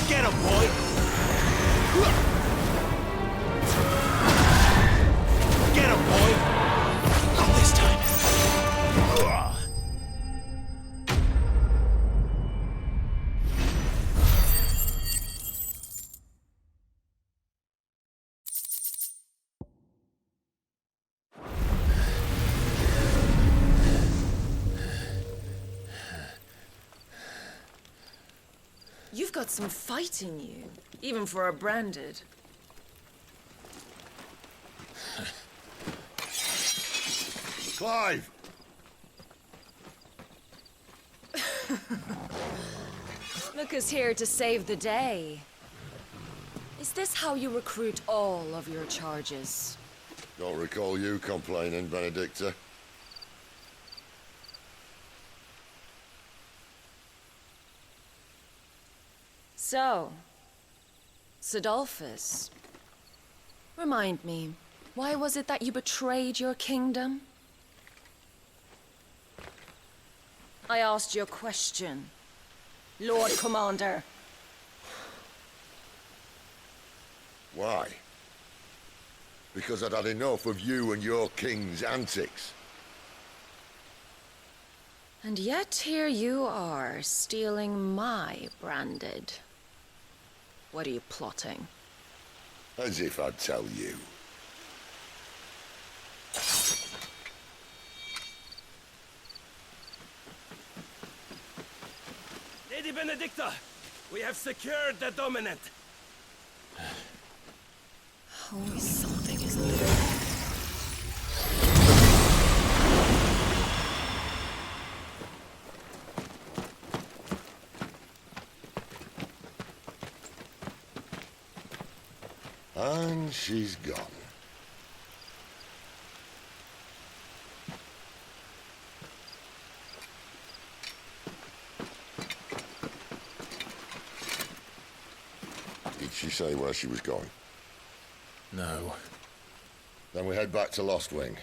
Get him, boy. Get him, boy! Not this time. You've got some fight in you, even for a branded. Clive! Look who's here to save the day. Is this how you recruit all of your charges? Don't recall you complaining, Benedicta. So, Sidolphus, remind me, why was it that you betrayed your kingdom? I asked you a question, Lord Commander. Why? Because I'd had enough of you and your king's antics. And yet here you are, stealing my branded. What are you plotting? As if I'd tell you. Lady Benedicta, we have secured the dominant. Always something, isn't there? And she's gone. Did she say where she was going? No. Then we head back to Lost Wing.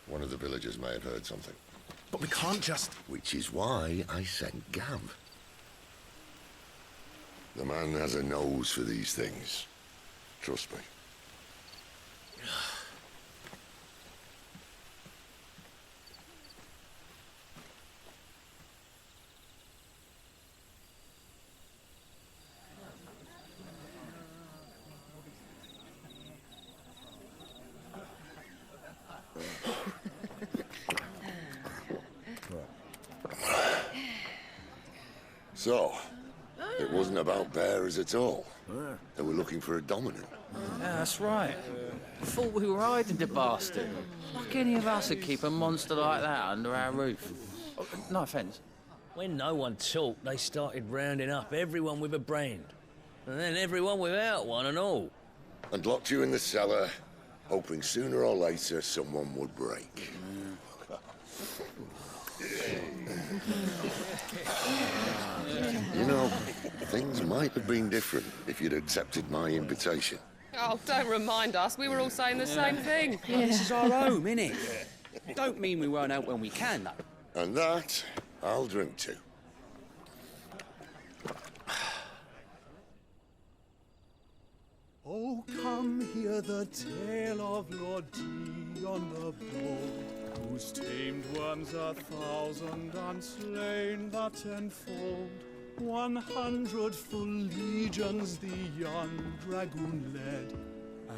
One of the villagers may have heard something. But we can't just... Which is why I sent Gav. The man has a nose for these things. Trust me. So, it wasn't about bearers at all. They were looking for a dominant. Yeah, that's right. Thought we were hiding the bastard. Like any of us would keep a monster like that under our roof. Oh, no offence. When no one talked, they started rounding up everyone with a brand. And then everyone without one and all. And locked you in the cellar, hoping sooner or later someone would break. You know, things might have been different if you'd accepted my invitation. Oh, don't remind us. We were all saying the same thing. Yeah. This is our home, innit? Don't mean we won't out when we can, though. And that, I'll drink to. Oh, come hear the tale of Lord Dion the Bold, whose tamed worms 1,000 and slain the tenfold. 100 full legions the young dragoon led,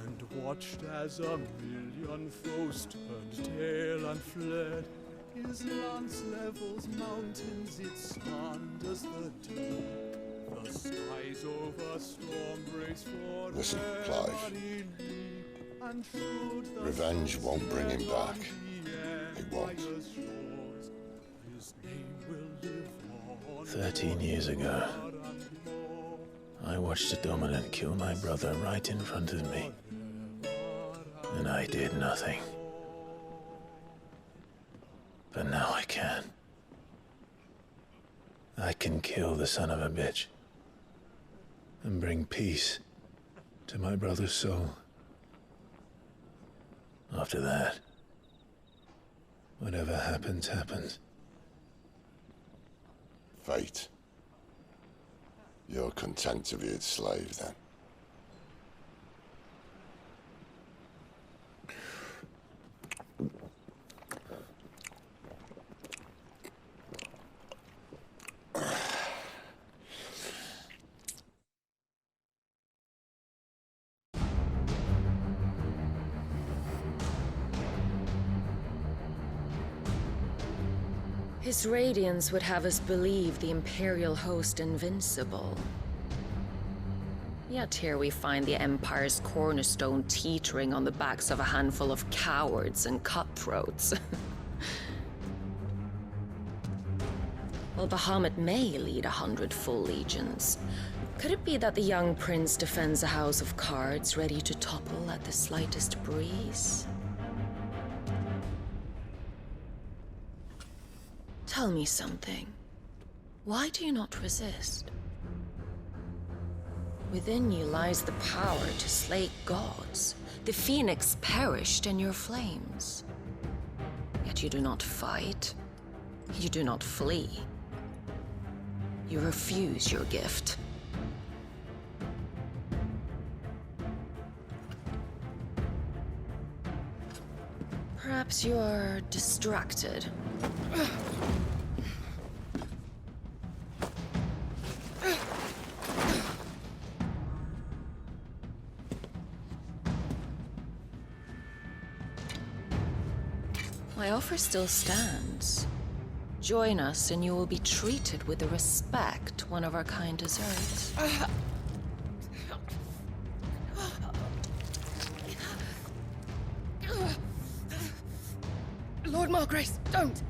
and watched as 1,000,000 foes turned tail and fled. His lance levels mountains, it slanders the deep. The skies over storm breaks for Listen, Clive. Revenge won't bring him back. It won't. 13 years ago, I watched a dominant kill my brother right in front of me. And I did nothing. But now I can. I can kill the son of a bitch. And bring peace to my brother's soul. After that, whatever happens, happens. Fate. You're content to be its slave, then? His radiance would have us believe the Imperial host invincible. Yet here we find the Empire's cornerstone teetering on the backs of a handful of cowards and cutthroats. While Bahamut may lead 100 full legions, could it be that the young prince defends a house of cards ready to topple at the slightest breeze? Tell me something. Why do you not resist? Within you lies the power to slay gods. The phoenix perished in your flames. Yet you do not fight. You do not flee. You refuse your gift. Perhaps you are distracted. My offer still stands. Join us and you will be treated with the respect one of our kind deserves. Lord Margrace, don't!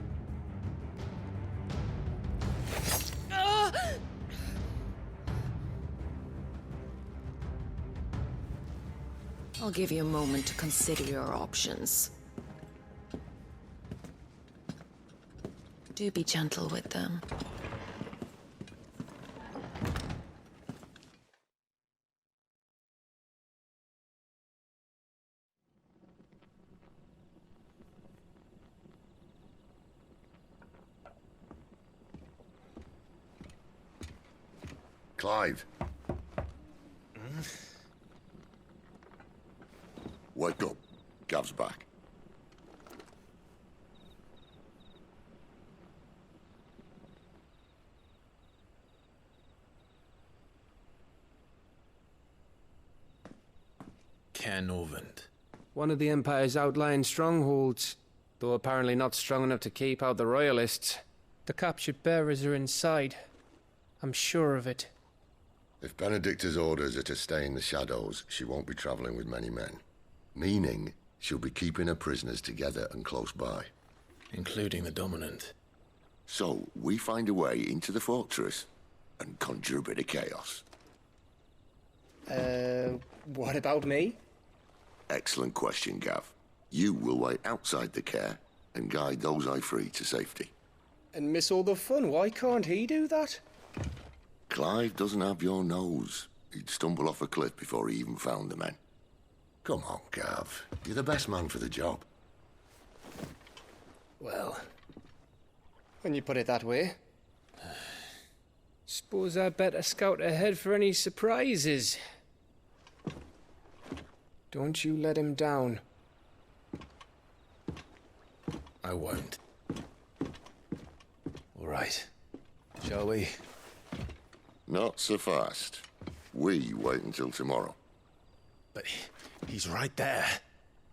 I'll give you a moment to consider your options. Do be gentle with them. Clive. Wake up. Gav's back. Cairnorvand. One of the Empire's outlying strongholds, though apparently not strong enough to keep out the Royalists. The captured bearers are inside. I'm sure of it. If Benedicta's orders are to stay in the shadows, she won't be traveling with many men. Meaning, she'll be keeping her prisoners together and close by. Including the Dominant. So, we find a way into the fortress and conjure a bit of chaos. What about me? Excellent question, Gav. You will wait outside the care and guide those I free to safety. And miss all the fun. Why can't he do that? Clive doesn't have your nose. He'd stumble off a cliff before he even found the men. Come on, Gav. You're the best man for the job. Well, when you put it that way. Suppose I'd better scout ahead for any surprises. Don't you let him down. I won't. All right. Shall we? Not so fast. We wait until tomorrow. But he's right there.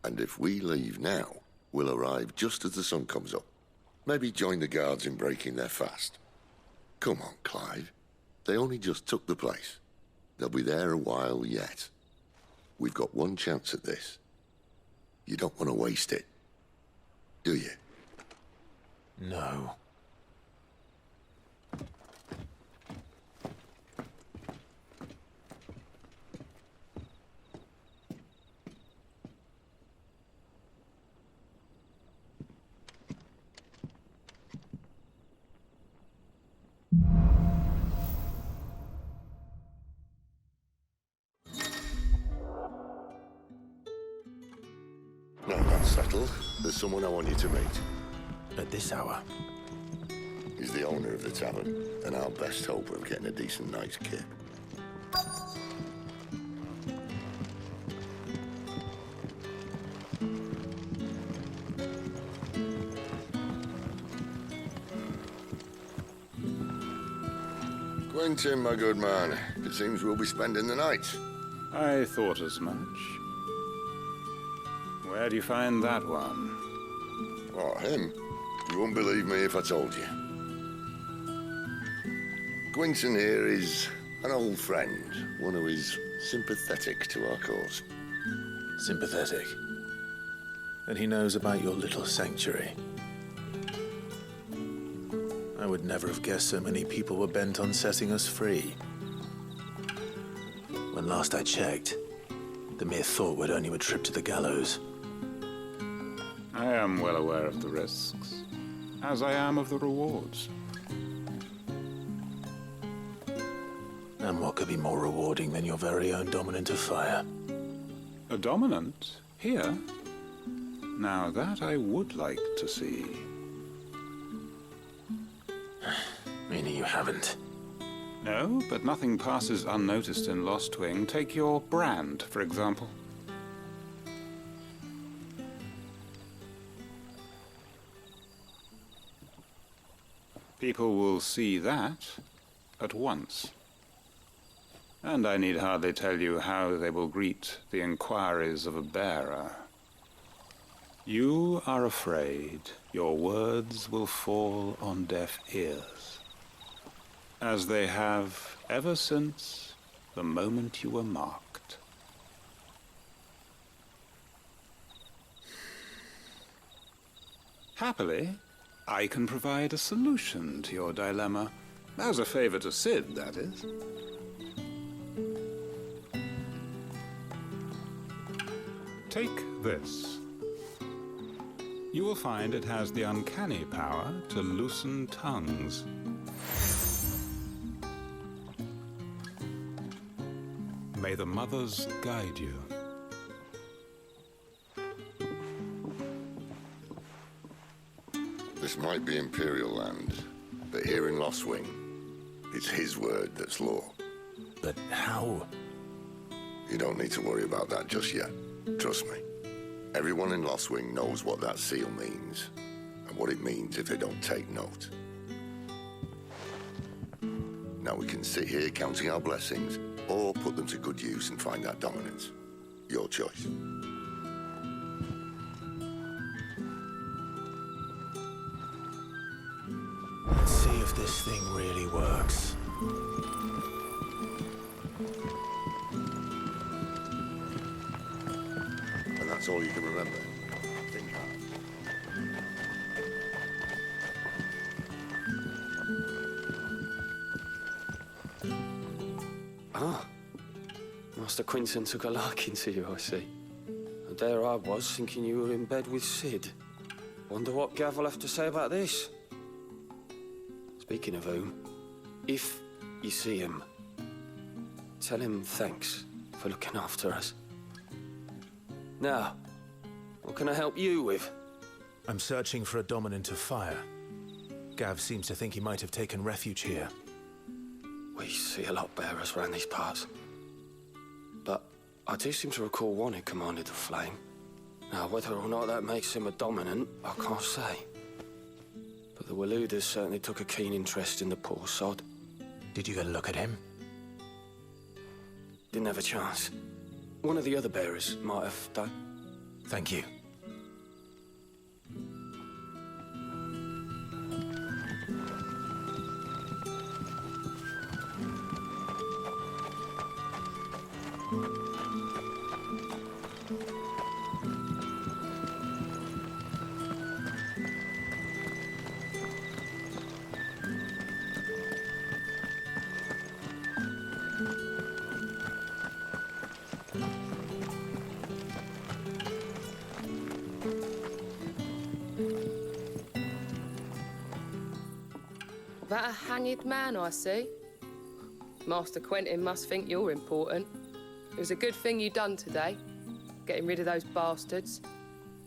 And if we leave now, we'll arrive just as the sun comes up. Maybe join the guards in breaking their fast. Come on, Clive. They only just took the place. They'll be there a while yet. We've got one chance at this. You don't want to waste it, do you? No. Now that's settled. There's someone I want you to meet. At this hour? He's the owner of the tavern, and our best hope of getting a decent night's kip. Quentin, my good man. It seems we'll be spending the night. I thought as much. Where do you find that one? Oh, him? You wouldn't believe me if I told you. Quentin here is an old friend, one who is sympathetic to our cause. Sympathetic? And he knows about your little sanctuary. I would never have guessed so many people were bent on setting us free. When last I checked, the mere thought would earn you a trip to the gallows. I am well aware of the risks, as I am of the rewards. And what could be more rewarding than your very own Dominant of Fire? A Dominant? Here? Now that I would like to see. Meaning you haven't? No, but nothing passes unnoticed in Lostwing. Take your brand, for example. People will see that at once. And I need hardly tell you how they will greet the inquiries of a bearer. You are afraid your words will fall on deaf ears, as they have ever since the moment you were marked. Happily, I can provide a solution to your dilemma, as a favor to Sid, that is. Take this. You will find it has the uncanny power to loosen tongues. May the mothers guide you. This might be Imperial land, but here in Lost Wing, it's his word that's law. But how? You don't need to worry about that just yet. Trust me. Everyone in Lost Wing knows what that seal means, and what it means if they don't take note. Now we can sit here counting our blessings, or put them to good use and find that dominance. Your choice. Let's see if this thing really works. And that's all you can remember. Think hard. Ah. Master Quinton took a liking to you, I see. And there I was, thinking you were in bed with Sid. Wonder what Gav will have to say about this. Speaking of whom, if you see him, tell him thanks for looking after us. Now, what can I help you with? I'm searching for a dominant of fire. Gav seems to think he might have taken refuge here. We see a lot bearers around these parts. But I do seem to recall one who commanded the flame. Now, whether or not that makes him a dominant, I can't say. But the Waluders certainly took a keen interest in the poor sod. Did you get a look at him? Didn't have a chance. One of the other bearers might have done. Thank you. That a hanged man, I see. Master Quentin must think you're important. It was a good thing you done today, getting rid of those bastards.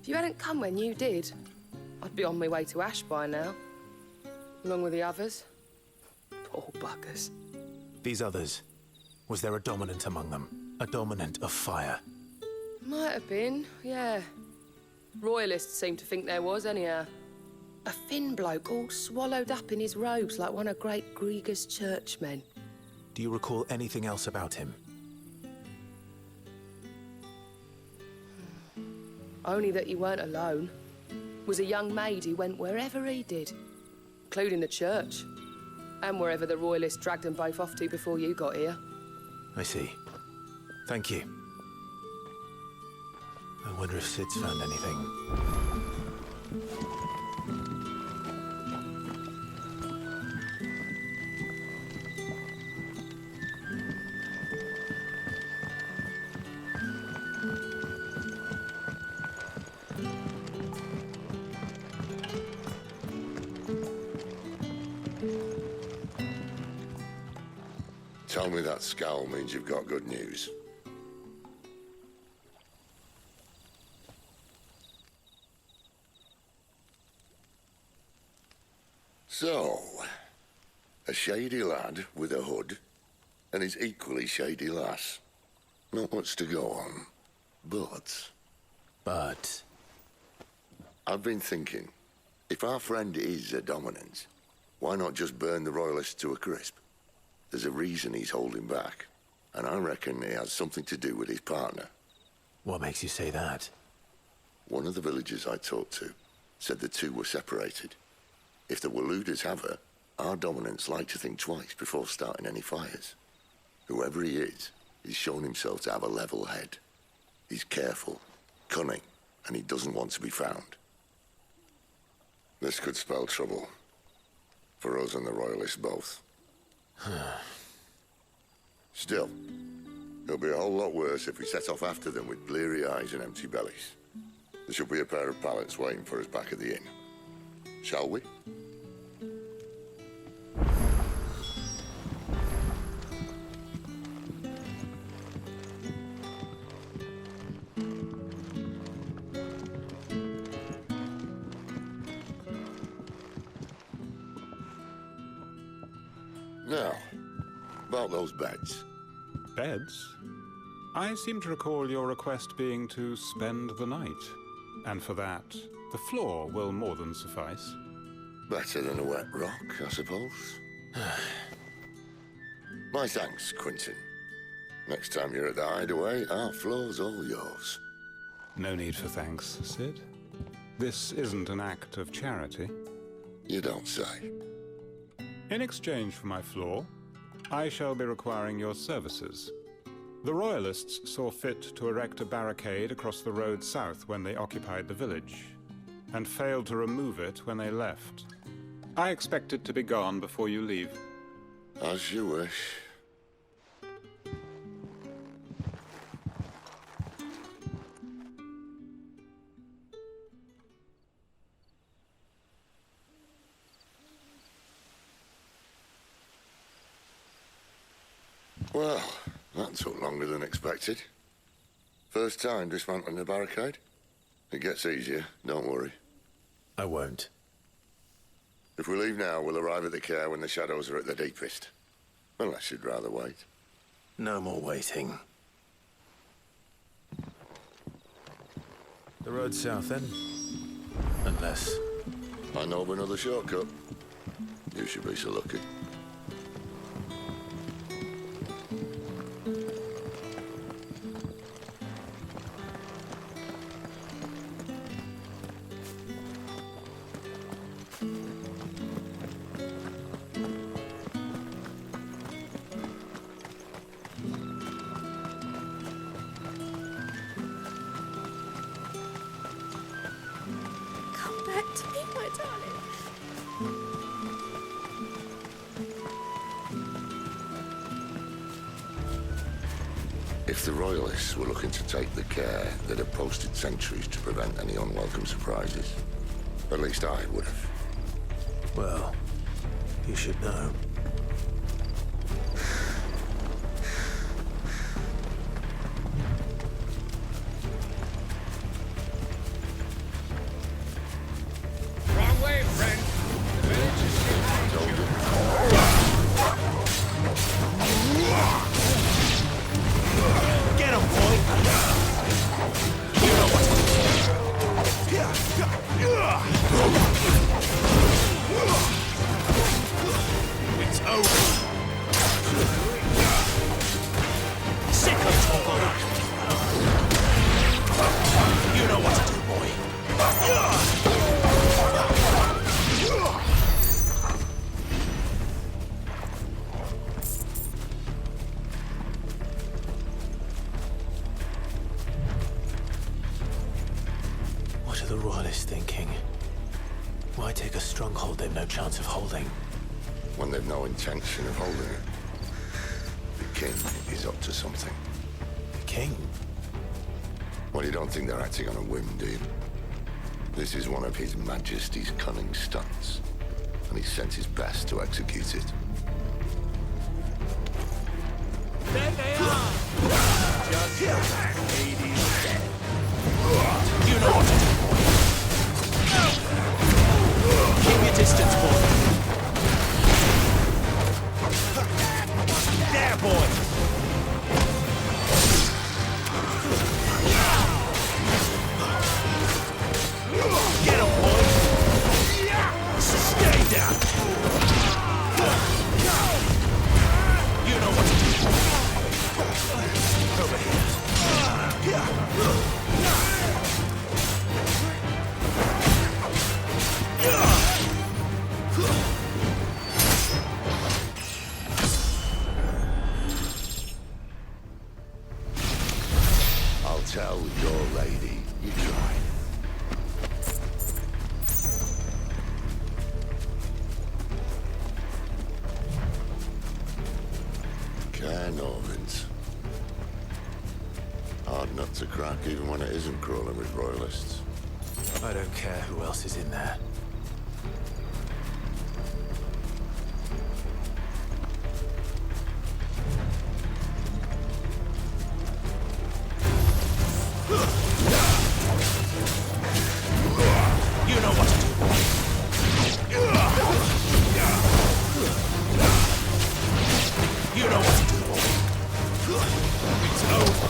If you hadn't come when you did, I'd be on my way to Ash by now, along with the others. Poor buggers. These others, was there a dominant among them? A dominant of fire? Might have been, yeah. Royalists seem to think there was, anyhow. A thin bloke all swallowed up in his robes like one of Great Gregor's churchmen. Do you recall anything else about him? Only that he weren't alone. Was a young maid who went wherever he did, including the church, and wherever the Royalists dragged them both off to before you got here. I see. Thank you. I wonder if Sid's found anything. Tell me that scowl means you've got good news. So, a shady lad with a hood, and his equally shady lass. Not much to go on, but... I've been thinking, if our friend is a dominant, why not just burn the Royalists to a crisp? There's a reason he's holding back, and I reckon it has something to do with his partner. What makes you say that? One of the villagers I talked to said the two were separated. If the Waluders have her, our dominants like to think twice before starting any fires. Whoever he is, he's shown himself to have a level head. He's careful, cunning, and he doesn't want to be found. This could spell trouble. For us and the Royalists both. Still, it'll be a whole lot worse if we set off after them with bleary eyes and empty bellies. There should be a pair of pallets waiting for us back at the inn. Shall we? Now, about those beds. Beds? I seem to recall your request being to spend the night. And for that, the floor will more than suffice. Better than a wet rock, I suppose. My thanks, Quentin. Next time you're at the hideaway, our floor's all yours. No need for thanks, Sid. This isn't an act of charity. You don't say. In exchange for my floor, I shall be requiring your services. The Royalists saw fit to erect a barricade across the road south when they occupied the village, and failed to remove it when they left. I expect it to be gone before you leave. As you wish. Well, that took longer than expected. First time dismantling the barricade? It gets easier, don't worry. I won't. If we leave now, we'll arrive at the care when the shadows are at their deepest. Unless you'd rather wait. No more waiting. The road south then? Unless... I know of another shortcut. You should be so lucky. If the Royalists were looking to take the care, they'd have posted sentries to prevent any unwelcome surprises. At least I would have. Well, you should know. Wrong way, friend. The village is Get him, boy! You know what to do. It's over. Sick of trouble. You know what to do, boy. What are the Royalists thinking? Why take a stronghold they've no chance of holding? When they've no intention of holding it. The king is up to something. The king? Well, you don't think they're acting on a whim, do you? This is one of His Majesty's cunning stunts, and he sent his best to execute it. There they are! Just like ladies dead. You know what to do, boy. Keep your distance, boy. There, boy. Get him, boy. Stay down. You know what to do. Over here. know, Vince. Hard nut to crack, even when it isn't crawling with royalists. I don't care who else is in there. You know what to do, boy. You know what to do, boy. It's over.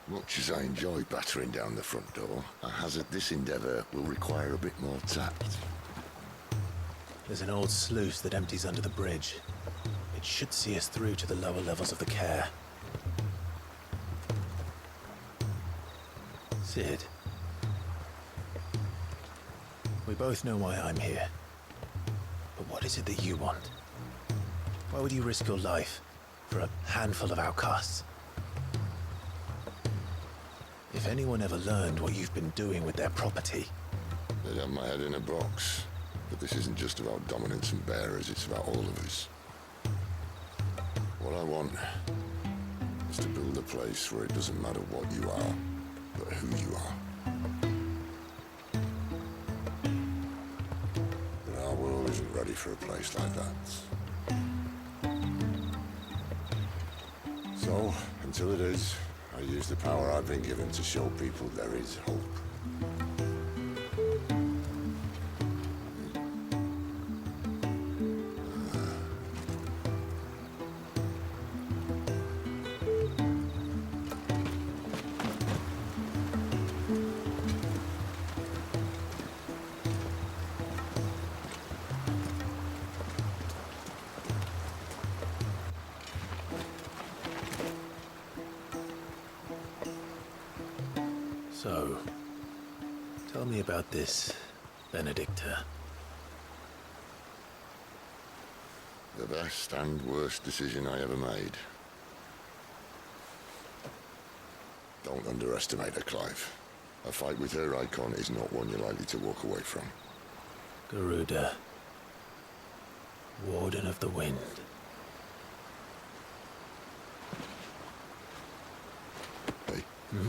Much as I enjoy battering down the front door, I hazard this endeavor will require a bit more tact. There's an old sluice that empties under the bridge. It should see us through to the lower levels of the care. Sid. We both know why I'm here. But what is it that you want? Why would you risk your life for a handful of outcasts? If anyone ever learned what you've been doing with their property... They'd have my head in a box. But this isn't just about dominance and bearers, it's about all of us. What I want is to build a place where it doesn't matter what you are, but who you are. But our world isn't ready for a place like that. So, until it is, I use the power I've been given to show people there is hope. So, tell me about this Benedicta. The best and worst decision I ever made. Don't underestimate her, Clive. A fight with her Eikon is not one you're likely to walk away from. Garuda. Warden of the Wind. Hey. Hmm?